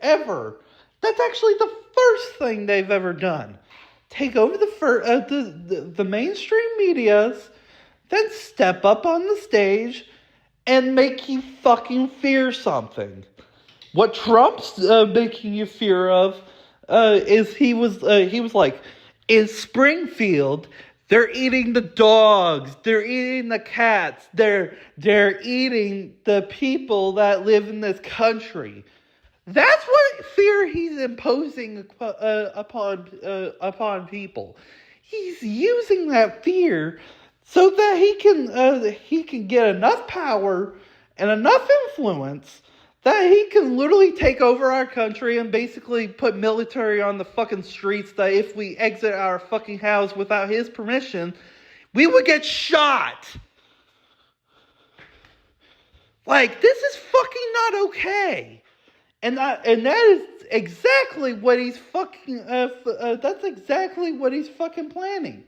ever. That's actually the first thing they've ever done. Take over the mainstream medias, then step up on the stage and make you fucking fear something. What Trump's making you fear of is he was like, in Springfield, they're eating the dogs, they're eating the cats, they're eating the people that live in this country. That's what fear he's imposing upon people. He's using that fear so that he can get enough power and enough influence that he can literally take over our country and basically put military on the fucking streets, that if we exit our fucking house without his permission, we would get shot. Like, this is fucking not okay. And that is exactly what he's fucking, that's exactly what he's fucking planning.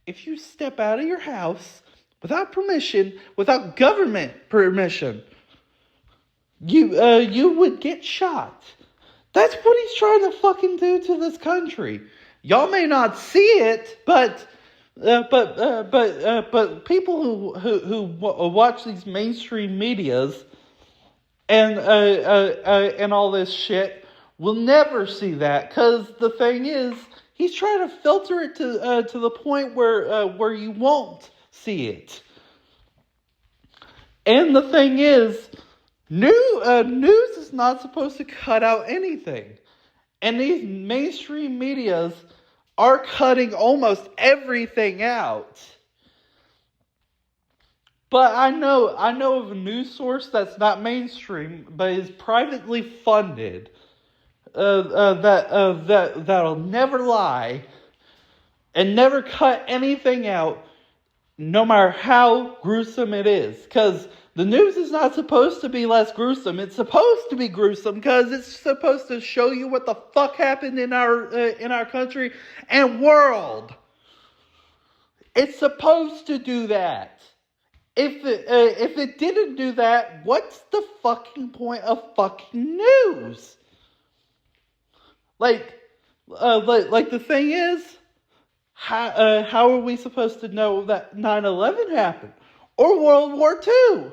If you step out of your house without permission, without government permission, you would get shot. That's what he's trying to fucking do to this country. Y'all may not see it, but people who watch these mainstream medias and all this shit will never see that, because the thing is, he's trying to filter it to the point where you won't see it. And the thing is, news is not supposed to cut out anything, and these mainstream medias are cutting almost everything out. But I know of a news source that's not mainstream, but is privately funded, that'll never lie and never cut anything out, no matter how gruesome it is. Because the news is not supposed to be less gruesome. It's supposed to be gruesome because it's supposed to show you what the fuck happened in our country and world. It's supposed to do that. If it didn't do that, what's the fucking point of fucking news? Like the thing is, how are we supposed to know that 9/11 happened, or World War II,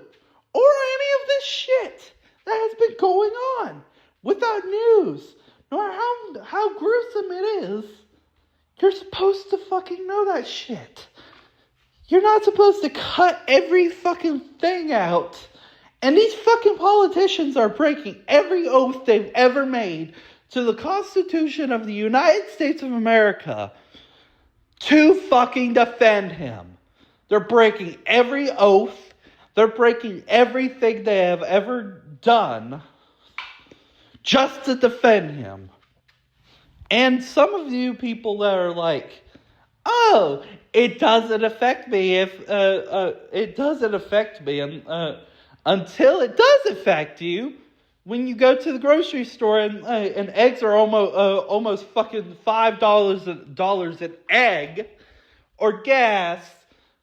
or any of this shit that has been going on without news? No matter how gruesome it is, you're supposed to fucking know that shit. You're not supposed to cut every fucking thing out. And these fucking politicians are breaking every oath they've ever made to the Constitution of the United States of America to fucking defend him. They're breaking every oath. They're breaking everything they have ever done just to defend him. And some of you people that are like, oh, it doesn't affect me it doesn't affect me until it does affect you. When you go to the grocery store and eggs are almost fucking $5 an egg, or gas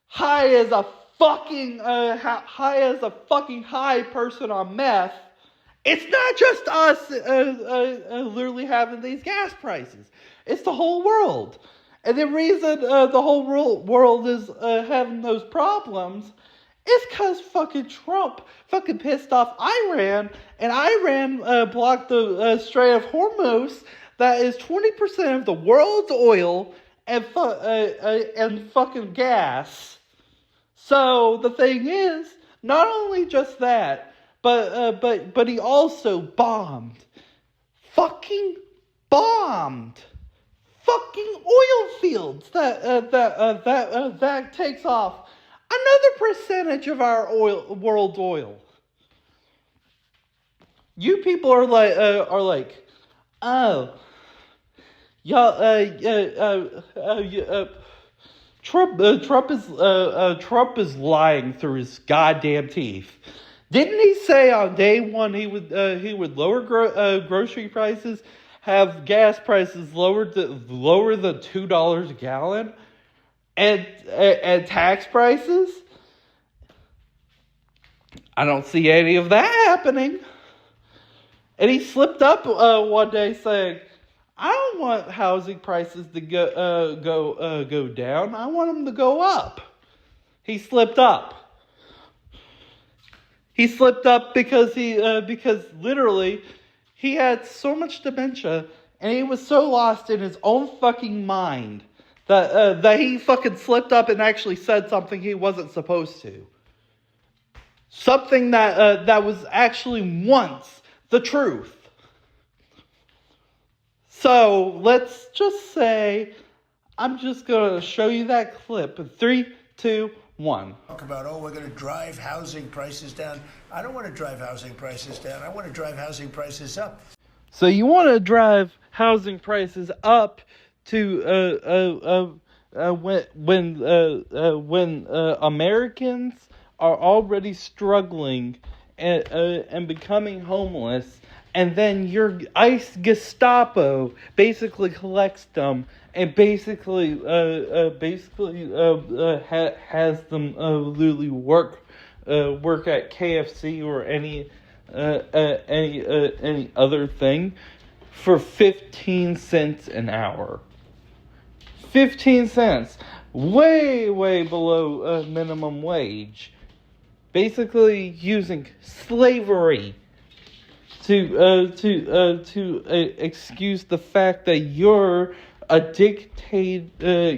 high as a fucking high person on meth. It's not just us literally having these gas prices. It's the whole world. And the reason the whole world is having those problems is because fucking Trump fucking pissed off Iran, and Iran blocked the Strait of Hormuz, that is 20% of the world's oil and fucking gas. So the thing is, not only just that, but he also bombed fucking oil fields that takes off another percentage of our world's oil. You people are like, oh, y'all, Trump is lying through his goddamn teeth. Didn't he say on day one he would lower grocery prices, have gas prices lower than $2 a gallon, and tax prices? I don't see any of that happening. And he slipped up one day saying, I don't want housing prices to go down. I want them to go up. He slipped up. He slipped up because literally he had so much dementia and he was so lost in his own fucking mind that he fucking slipped up and actually said something he wasn't supposed to. Something that was actually once the truth. So let's just say, I'm just going to show you that clip in 3, 2, 1. Talk about, we're going to drive housing prices down. I don't want to drive housing prices down. I want to drive housing prices up. So you want to drive housing prices up to when Americans are already struggling and becoming homeless. And then your ICE Gestapo basically collects them and basically has them literally work at KFC or any other thing for 15 cents an hour. 15 cents, way below minimum wage. Basically using slavery to excuse the fact that you're a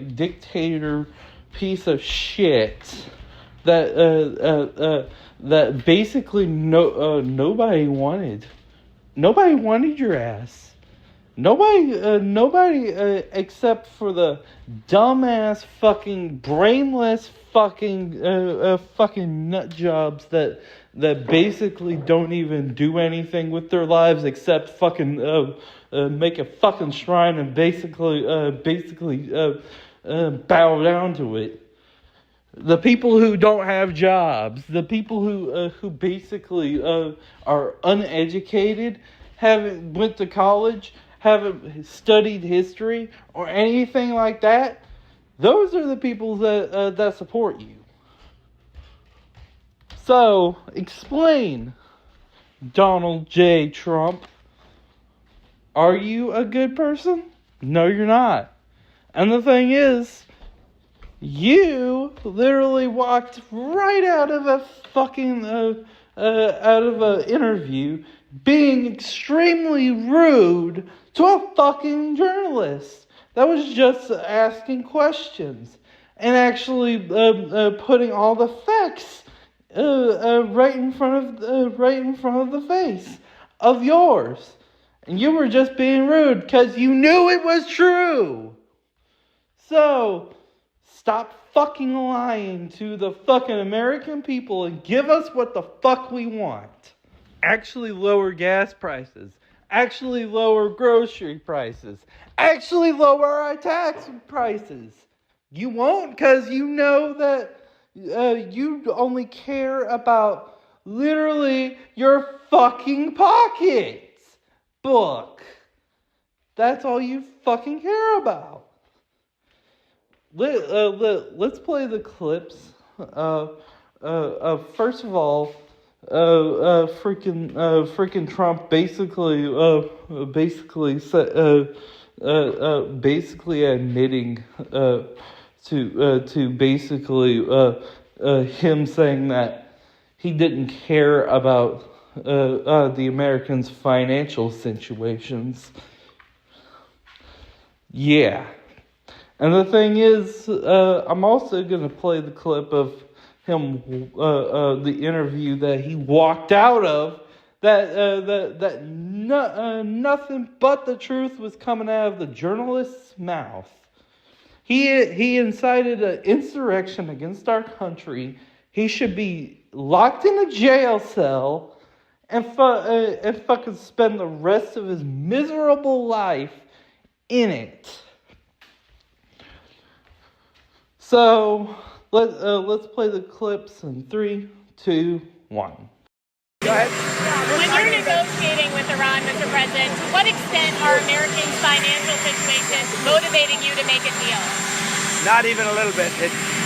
dictator piece of shit that basically nobody wanted. Nobody wanted your ass. Nobody except for the dumbass fucking brainless fucking nut jobs that basically don't even do anything with their lives except fucking make a fucking shrine and basically bow down to it. The people who don't have jobs, the people who basically are uneducated, haven't went to college, haven't studied history or anything like that, those are the people that support you. So, explain, Donald J. Trump. Are you a good person? No, you're not. And the thing is, you literally walked right out of a fucking interview being extremely rude to a fucking journalist that was just asking questions and actually putting all the facts right in front of the face of yours, and you were just being rude because you knew it was true. So stop fucking lying to the fucking American people and give us what the fuck we want. Actually lower gas prices. Actually lower grocery prices. Actually lower our tax prices. You won't, because you know that you only care about literally your fucking pockets. Book. That's all you fucking care about. Let's play the clips. First of all, freaking Trump basically admitting to basically him saying that he didn't care about the Americans' financial situations. Yeah. And the thing is, I'm also going to play the clip of him, the interview that he walked out of, that nothing but the truth was coming out of the journalist's mouth. He incited an insurrection against our country. He should be locked in a jail cell and fucking spend the rest of his miserable life in it. So let's play the clips in 3, 2, 1. Go ahead. When you're negotiating with Iran, Mr. President, to what extent are Americans' financial situations motivating you to make a deal? Not even a little bit.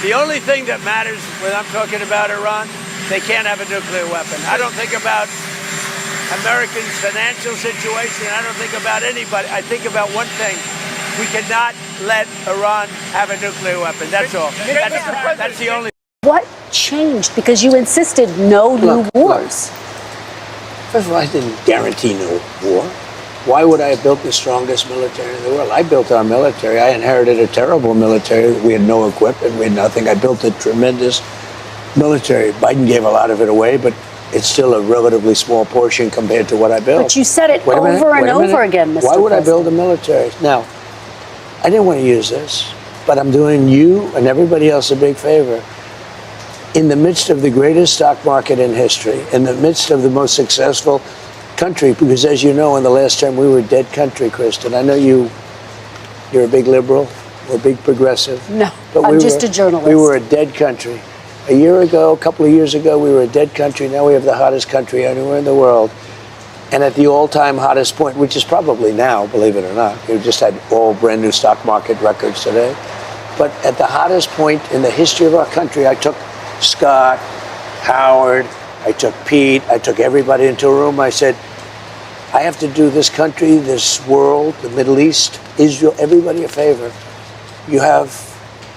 The only thing that matters when I'm talking about Iran, they can't have a nuclear weapon. I don't think about Americans' financial situation. I don't think about anybody. I think about one thing. We cannot let Iran have a nuclear weapon. That's all. That's the only. What changed? Because you insisted no new wars. First of all, I didn't guarantee no war. Why would I have built the strongest military in the world? I built our military. I inherited a terrible military. We had no equipment. We had nothing. I built a tremendous military. Biden gave a lot of it away, but it's still a relatively small portion compared to what I built. But you said it over and over again, Mr. Why would President? I build a military? Now, I didn't want to use this, but I'm doing you and everybody else a big favor. In the midst of the greatest stock market in history, in the midst of the most successful country, because as you know, in the last term, we were a dead country, Kristen. I know you're a big liberal, we're a big progressive. No, but I'm just a journalist. We were a dead country. A year ago, a couple of years ago, we were a dead country. Now we have the hottest country anywhere in the world. And at the all-time hottest point, which is probably now, believe it or not, we just had all brand new stock market records today. But at the hottest point in the history of our country, I took Scott, Howard, I took Pete, I took everybody into a room. I said, I have to do this country, this world, the Middle East, Israel, everybody a favor. You have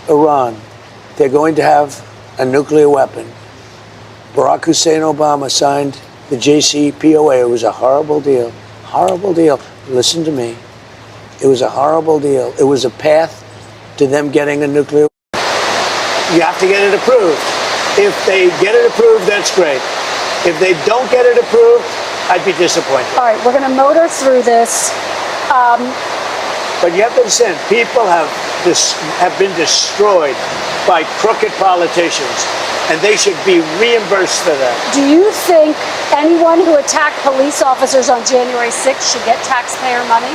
Iran. They're going to have a nuclear weapon. Barack Hussein Obama signed the JCPOA. It was a horrible deal. Horrible deal. Listen to me. It was a horrible deal. It was a path to them getting a nuclear weapon. You have to get it approved. If they get it approved, that's great. If they don't get it approved, I'd be disappointed. All right, we're going to motor through this. But you have to understand, people have been destroyed by crooked politicians, and they should be reimbursed for that. Do you think anyone who attacked police officers on January 6th should get taxpayer money?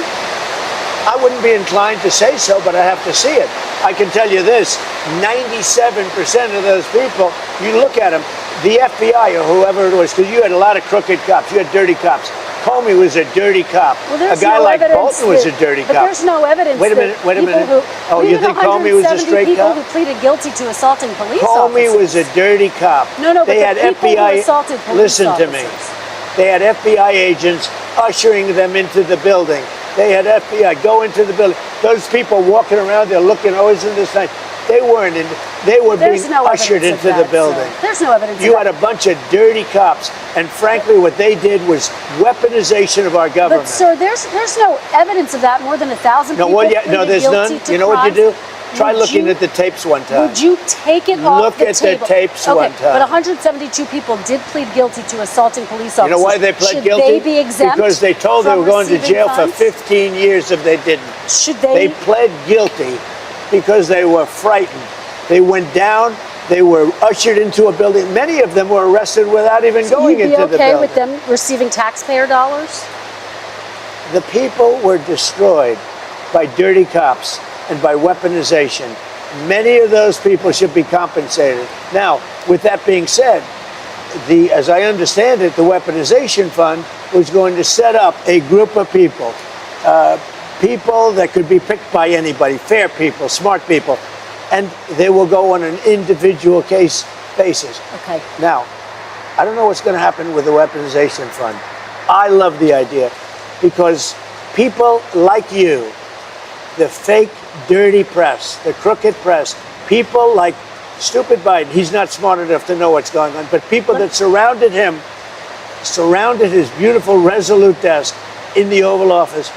I wouldn't be inclined to say so, but I have to see it. I can tell you this, 97% of those people, you look at them, the FBI or whoever it was, because you had a lot of crooked cops, you had dirty cops. Comey was a dirty cop. Well, a guy like Bolton was a dirty cop. But there's no evidence. Wait a minute. Oh, you think Comey was a straight people cop? who pleaded guilty to assaulting police Comey officers. was a dirty cop. No, they but had the people FBI. who assaulted police Listen officers. to me. They had FBI agents ushering them into the building. They had FBI go into the building. Those people walking around, they're looking always in this thing. They weren't in. They were being ushered into the building. There's no evidence. You had a bunch of dirty cops, and frankly, what they did was weaponization of our government. But sir, there's no evidence of that. More than 1,000 people. There's none. You know what you do? Try looking at the tapes one time. Would you take it off the table? Look at the tapes one time. But 172 people did plead guilty to assaulting police officers. You know why they pled guilty? Should they be exempt? Because they told they were going to jail for 15 years if they didn't. Should they? They pled guilty because they were frightened. They went down. They were ushered into a building. Many of them were arrested without even going into the building. You'd be okay with them receiving taxpayer dollars? The people were destroyed by dirty cops and by weaponization. Many of those people should be compensated. Now, with that being said, as I understand it, the weaponization fund was going to set up a group of people, people that could be picked by anybody, fair people, smart people, and they will go on an individual case basis. Okay. Now, I don't know what's going to happen with the weaponization fund. I love the idea because people like you, the fake, dirty press, the crooked press, people like stupid Biden, he's not smart enough to know what's going on, but people that surrounded him, surrounded his beautiful, resolute desk in the Oval Office,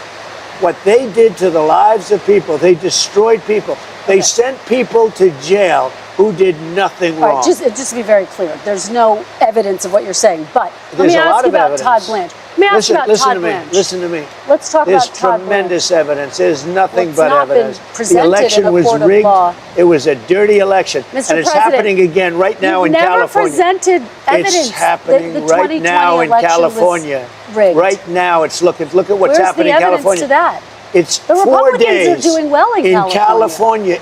what they did to the lives of people, they destroyed people. They sent people to jail who did nothing wrong. All right, just to be very clear, there's no evidence of what you're saying, but let me ask you about Todd Blanche. Let me ask you about Todd Blanche. Listen to me. Let's talk about Todd Blanche. There's tremendous evidence. There's nothing but evidence. The election was rigged. It was a dirty election. Mr. And it's President, happening again right now in California. You've never presented evidence. It's happening the right now in California. Rigged. Right now, it's look at what's happening in California. Where's the evidence to that? It's The 4 Republicans days. are doing well in California.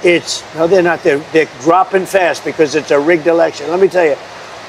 No, they're not. They're dropping fast because it's a rigged election. Let me tell you,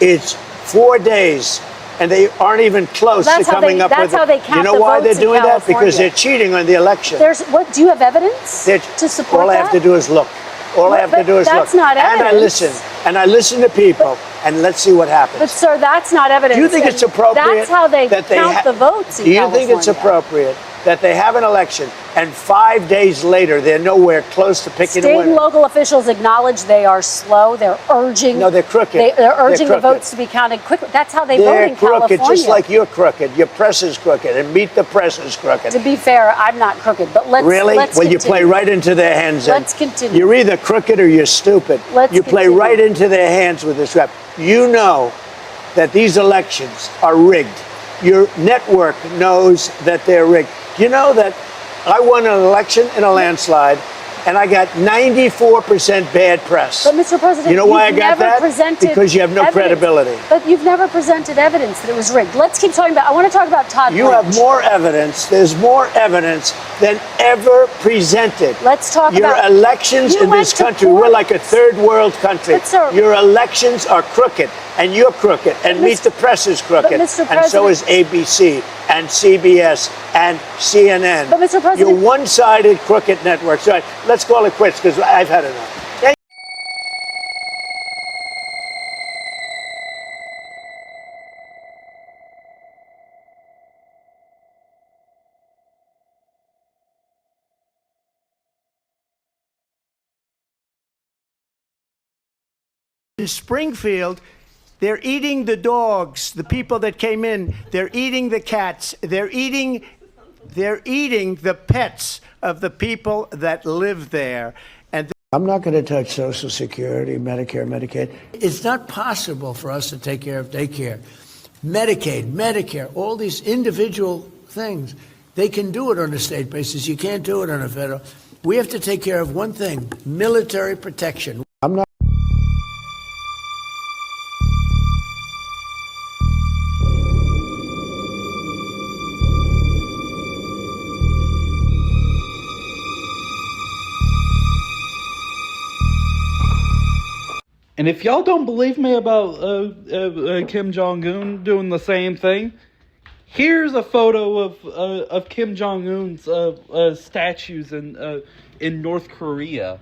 it's 4 days, and they aren't even close to coming up with. That's how they count You know the why they're votes in doing that? Because California. they're cheating on the election. Do you have evidence to support all I have to do is look. All I have to do is look. That's not and evidence. I listen to people, and let's see what happens. But sir, that's not evidence. Do you think it's appropriate? That's how they that count the votes in Do you California. think it's appropriate that they have an election and 5 days later they're nowhere close to picking a State winner? and local officials acknowledge they are slow. They're urging. No, they're crooked. They're urging They're the crooked. votes to be counted quickly. That's how they vote They're in crooked, California. just like you're crooked. Your press is crooked, and Meet the Press is crooked. To be fair, I'm not crooked, but let's Really? let's Well, you continue. play right into their hands. then. Let's continue. You're either crooked or you're stupid. Let's you play continue. right into their hands with this rap. You know that these elections are rigged. Your network knows that they're rigged. You know that I won an election in a landslide, and I got 94% bad press. But Mr. President, you know why I you've got never that? presented Because you have no evidence. credibility. But you've never presented evidence that it was rigged. Let's keep talking about. I want to talk about Todd. You Blanche. have more evidence. There's more evidence than ever presented. Let's talk Your about elections you in went this to country. court. We're like a third world country. But, sir, your elections are crooked, and you're crooked, and Meet the Press is crooked, Mr. and so is President- ABC and CBS and CNN. But, Mr. President- You're one-sided crooked networks. All right, let's call it quits because I've had enough. In Springfield, they're eating the dogs, the people that came in. They're eating the cats. They're eating the pets of the people that live there. And I'm not going to touch Social Security, Medicare, Medicaid. It's not possible for us to take care of daycare, Medicaid, Medicare, all these individual things. They can do it on a state basis. You can't do it on a federal. We have to take care of one thing, military protection. I'm not. And if y'all don't believe me about Kim Jong-un doing the same thing, here's a photo of Kim Jong-un's statues in North Korea,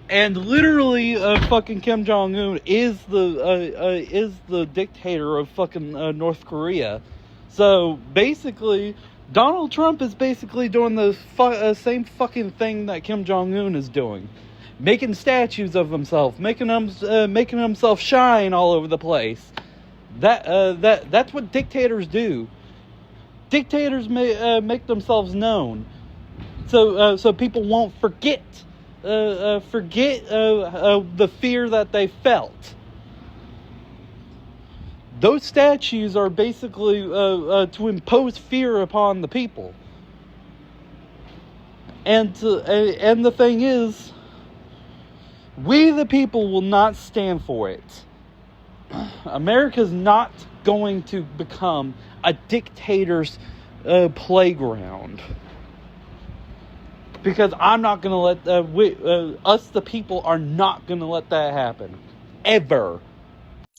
and literally, fucking Kim Jong-un is the dictator of fucking North Korea. So basically, Donald Trump is basically doing the same fucking thing that Kim Jong-un is doing. Making statues of himself, making himself shine all over the place. That's what dictators do. Dictators make themselves known, so people won't forget the fear that they felt. Those statues are basically to impose fear upon the people. And the thing is, we the people will not stand for it. America's not going to become a dictator's playground. Because I'm not going to let, us the people are not going to let that happen. Ever.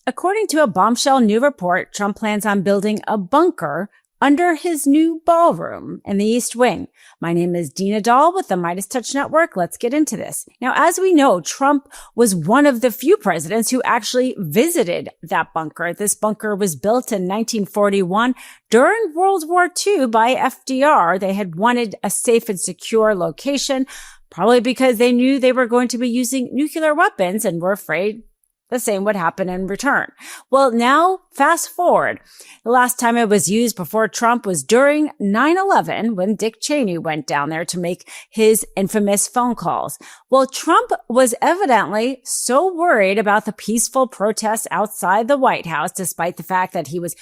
According to a bombshell new report, Trump plans on building a bunker under his new ballroom in the East Wing. My name is Dina Dahl with the Midas Touch Network. Let's get into this. Now, as we know, Trump was one of the few presidents who actually visited that bunker. This bunker was built in 1941 during World War II by FDR. They had wanted a safe and secure location, probably because they knew they were going to be using nuclear weapons and were afraid the same would happen in return. Well, now, fast forward. The last time it was used before Trump was during 9/11 when Dick Cheney went down there to make his infamous phone calls. Well, Trump was evidently so worried about the peaceful protests outside the White House, despite the fact that he was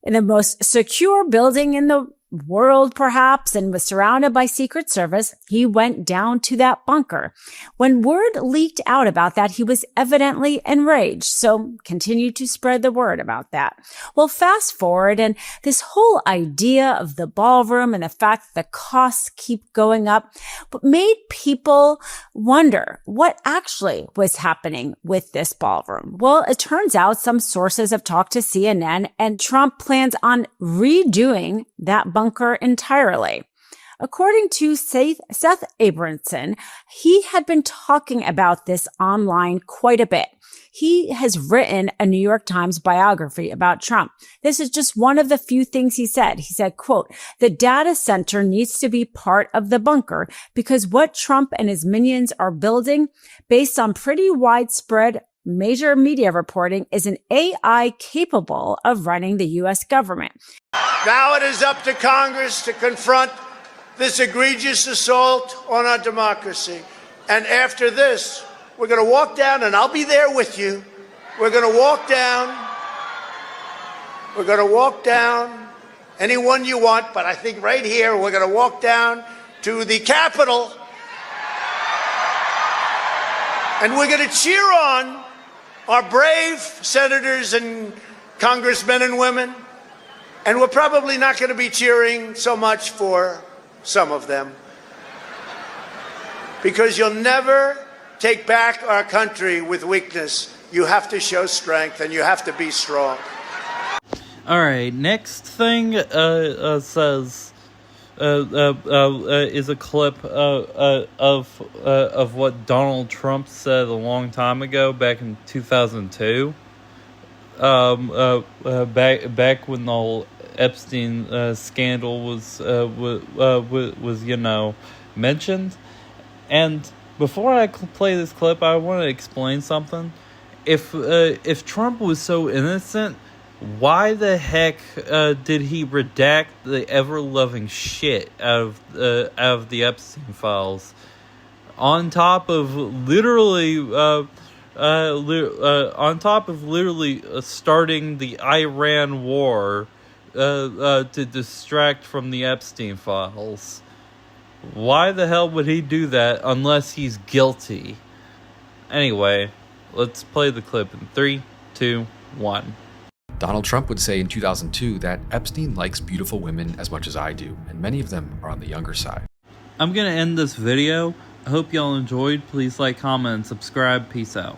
in the most secure building in the world, perhaps, and was surrounded by Secret Service, he went down to that bunker. When word leaked out about that, he was evidently enraged, so continued to spread the word about that. Well, fast forward, and this whole idea of the ballroom and the fact that the costs keep going up, but made people wonder what actually was happening with this ballroom. Well, it turns out some sources have talked to CNN, and Trump plans on redoing that bunker entirely. According to Seth Abramson, he had been talking about this online quite a bit. He has written a New York Times biography about Trump. This is just one of the few things he said. He said, quote, "The data center needs to be part of the bunker because what Trump and his minions are building, based on pretty widespread major media reporting, is an AI capable of running the U.S. government." Now it is up to Congress to confront this egregious assault on our democracy. And after this, we're going to walk down, and I'll be there with you. We're going to walk down. We're going to walk down anyone you want, but I think right here we're going to walk down to the Capitol, and we're going to cheer on our brave senators and congressmen and women. And we're probably not going to be cheering so much for some of them, because you'll never take back our country with weakness. You have to show strength, and you have to be strong. All right, next thing is a clip of what Donald Trump said a long time ago, back in 2002. Back when the whole Epstein scandal was mentioned. And before I play this clip, I want to explain something. If Trump was so innocent, why the heck did he redact the ever-loving shit out of the Epstein files, on top of literally starting the Iran war to distract from the Epstein files? Why the hell would he do that unless he's guilty? Anyway, let's play the clip in 3, 2, 1. Donald Trump would say in 2002 that Epstein likes beautiful women as much as I do, and many of them are on the younger side. I'm going to end this video. I hope y'all enjoyed. Please like, comment, and subscribe. Peace out.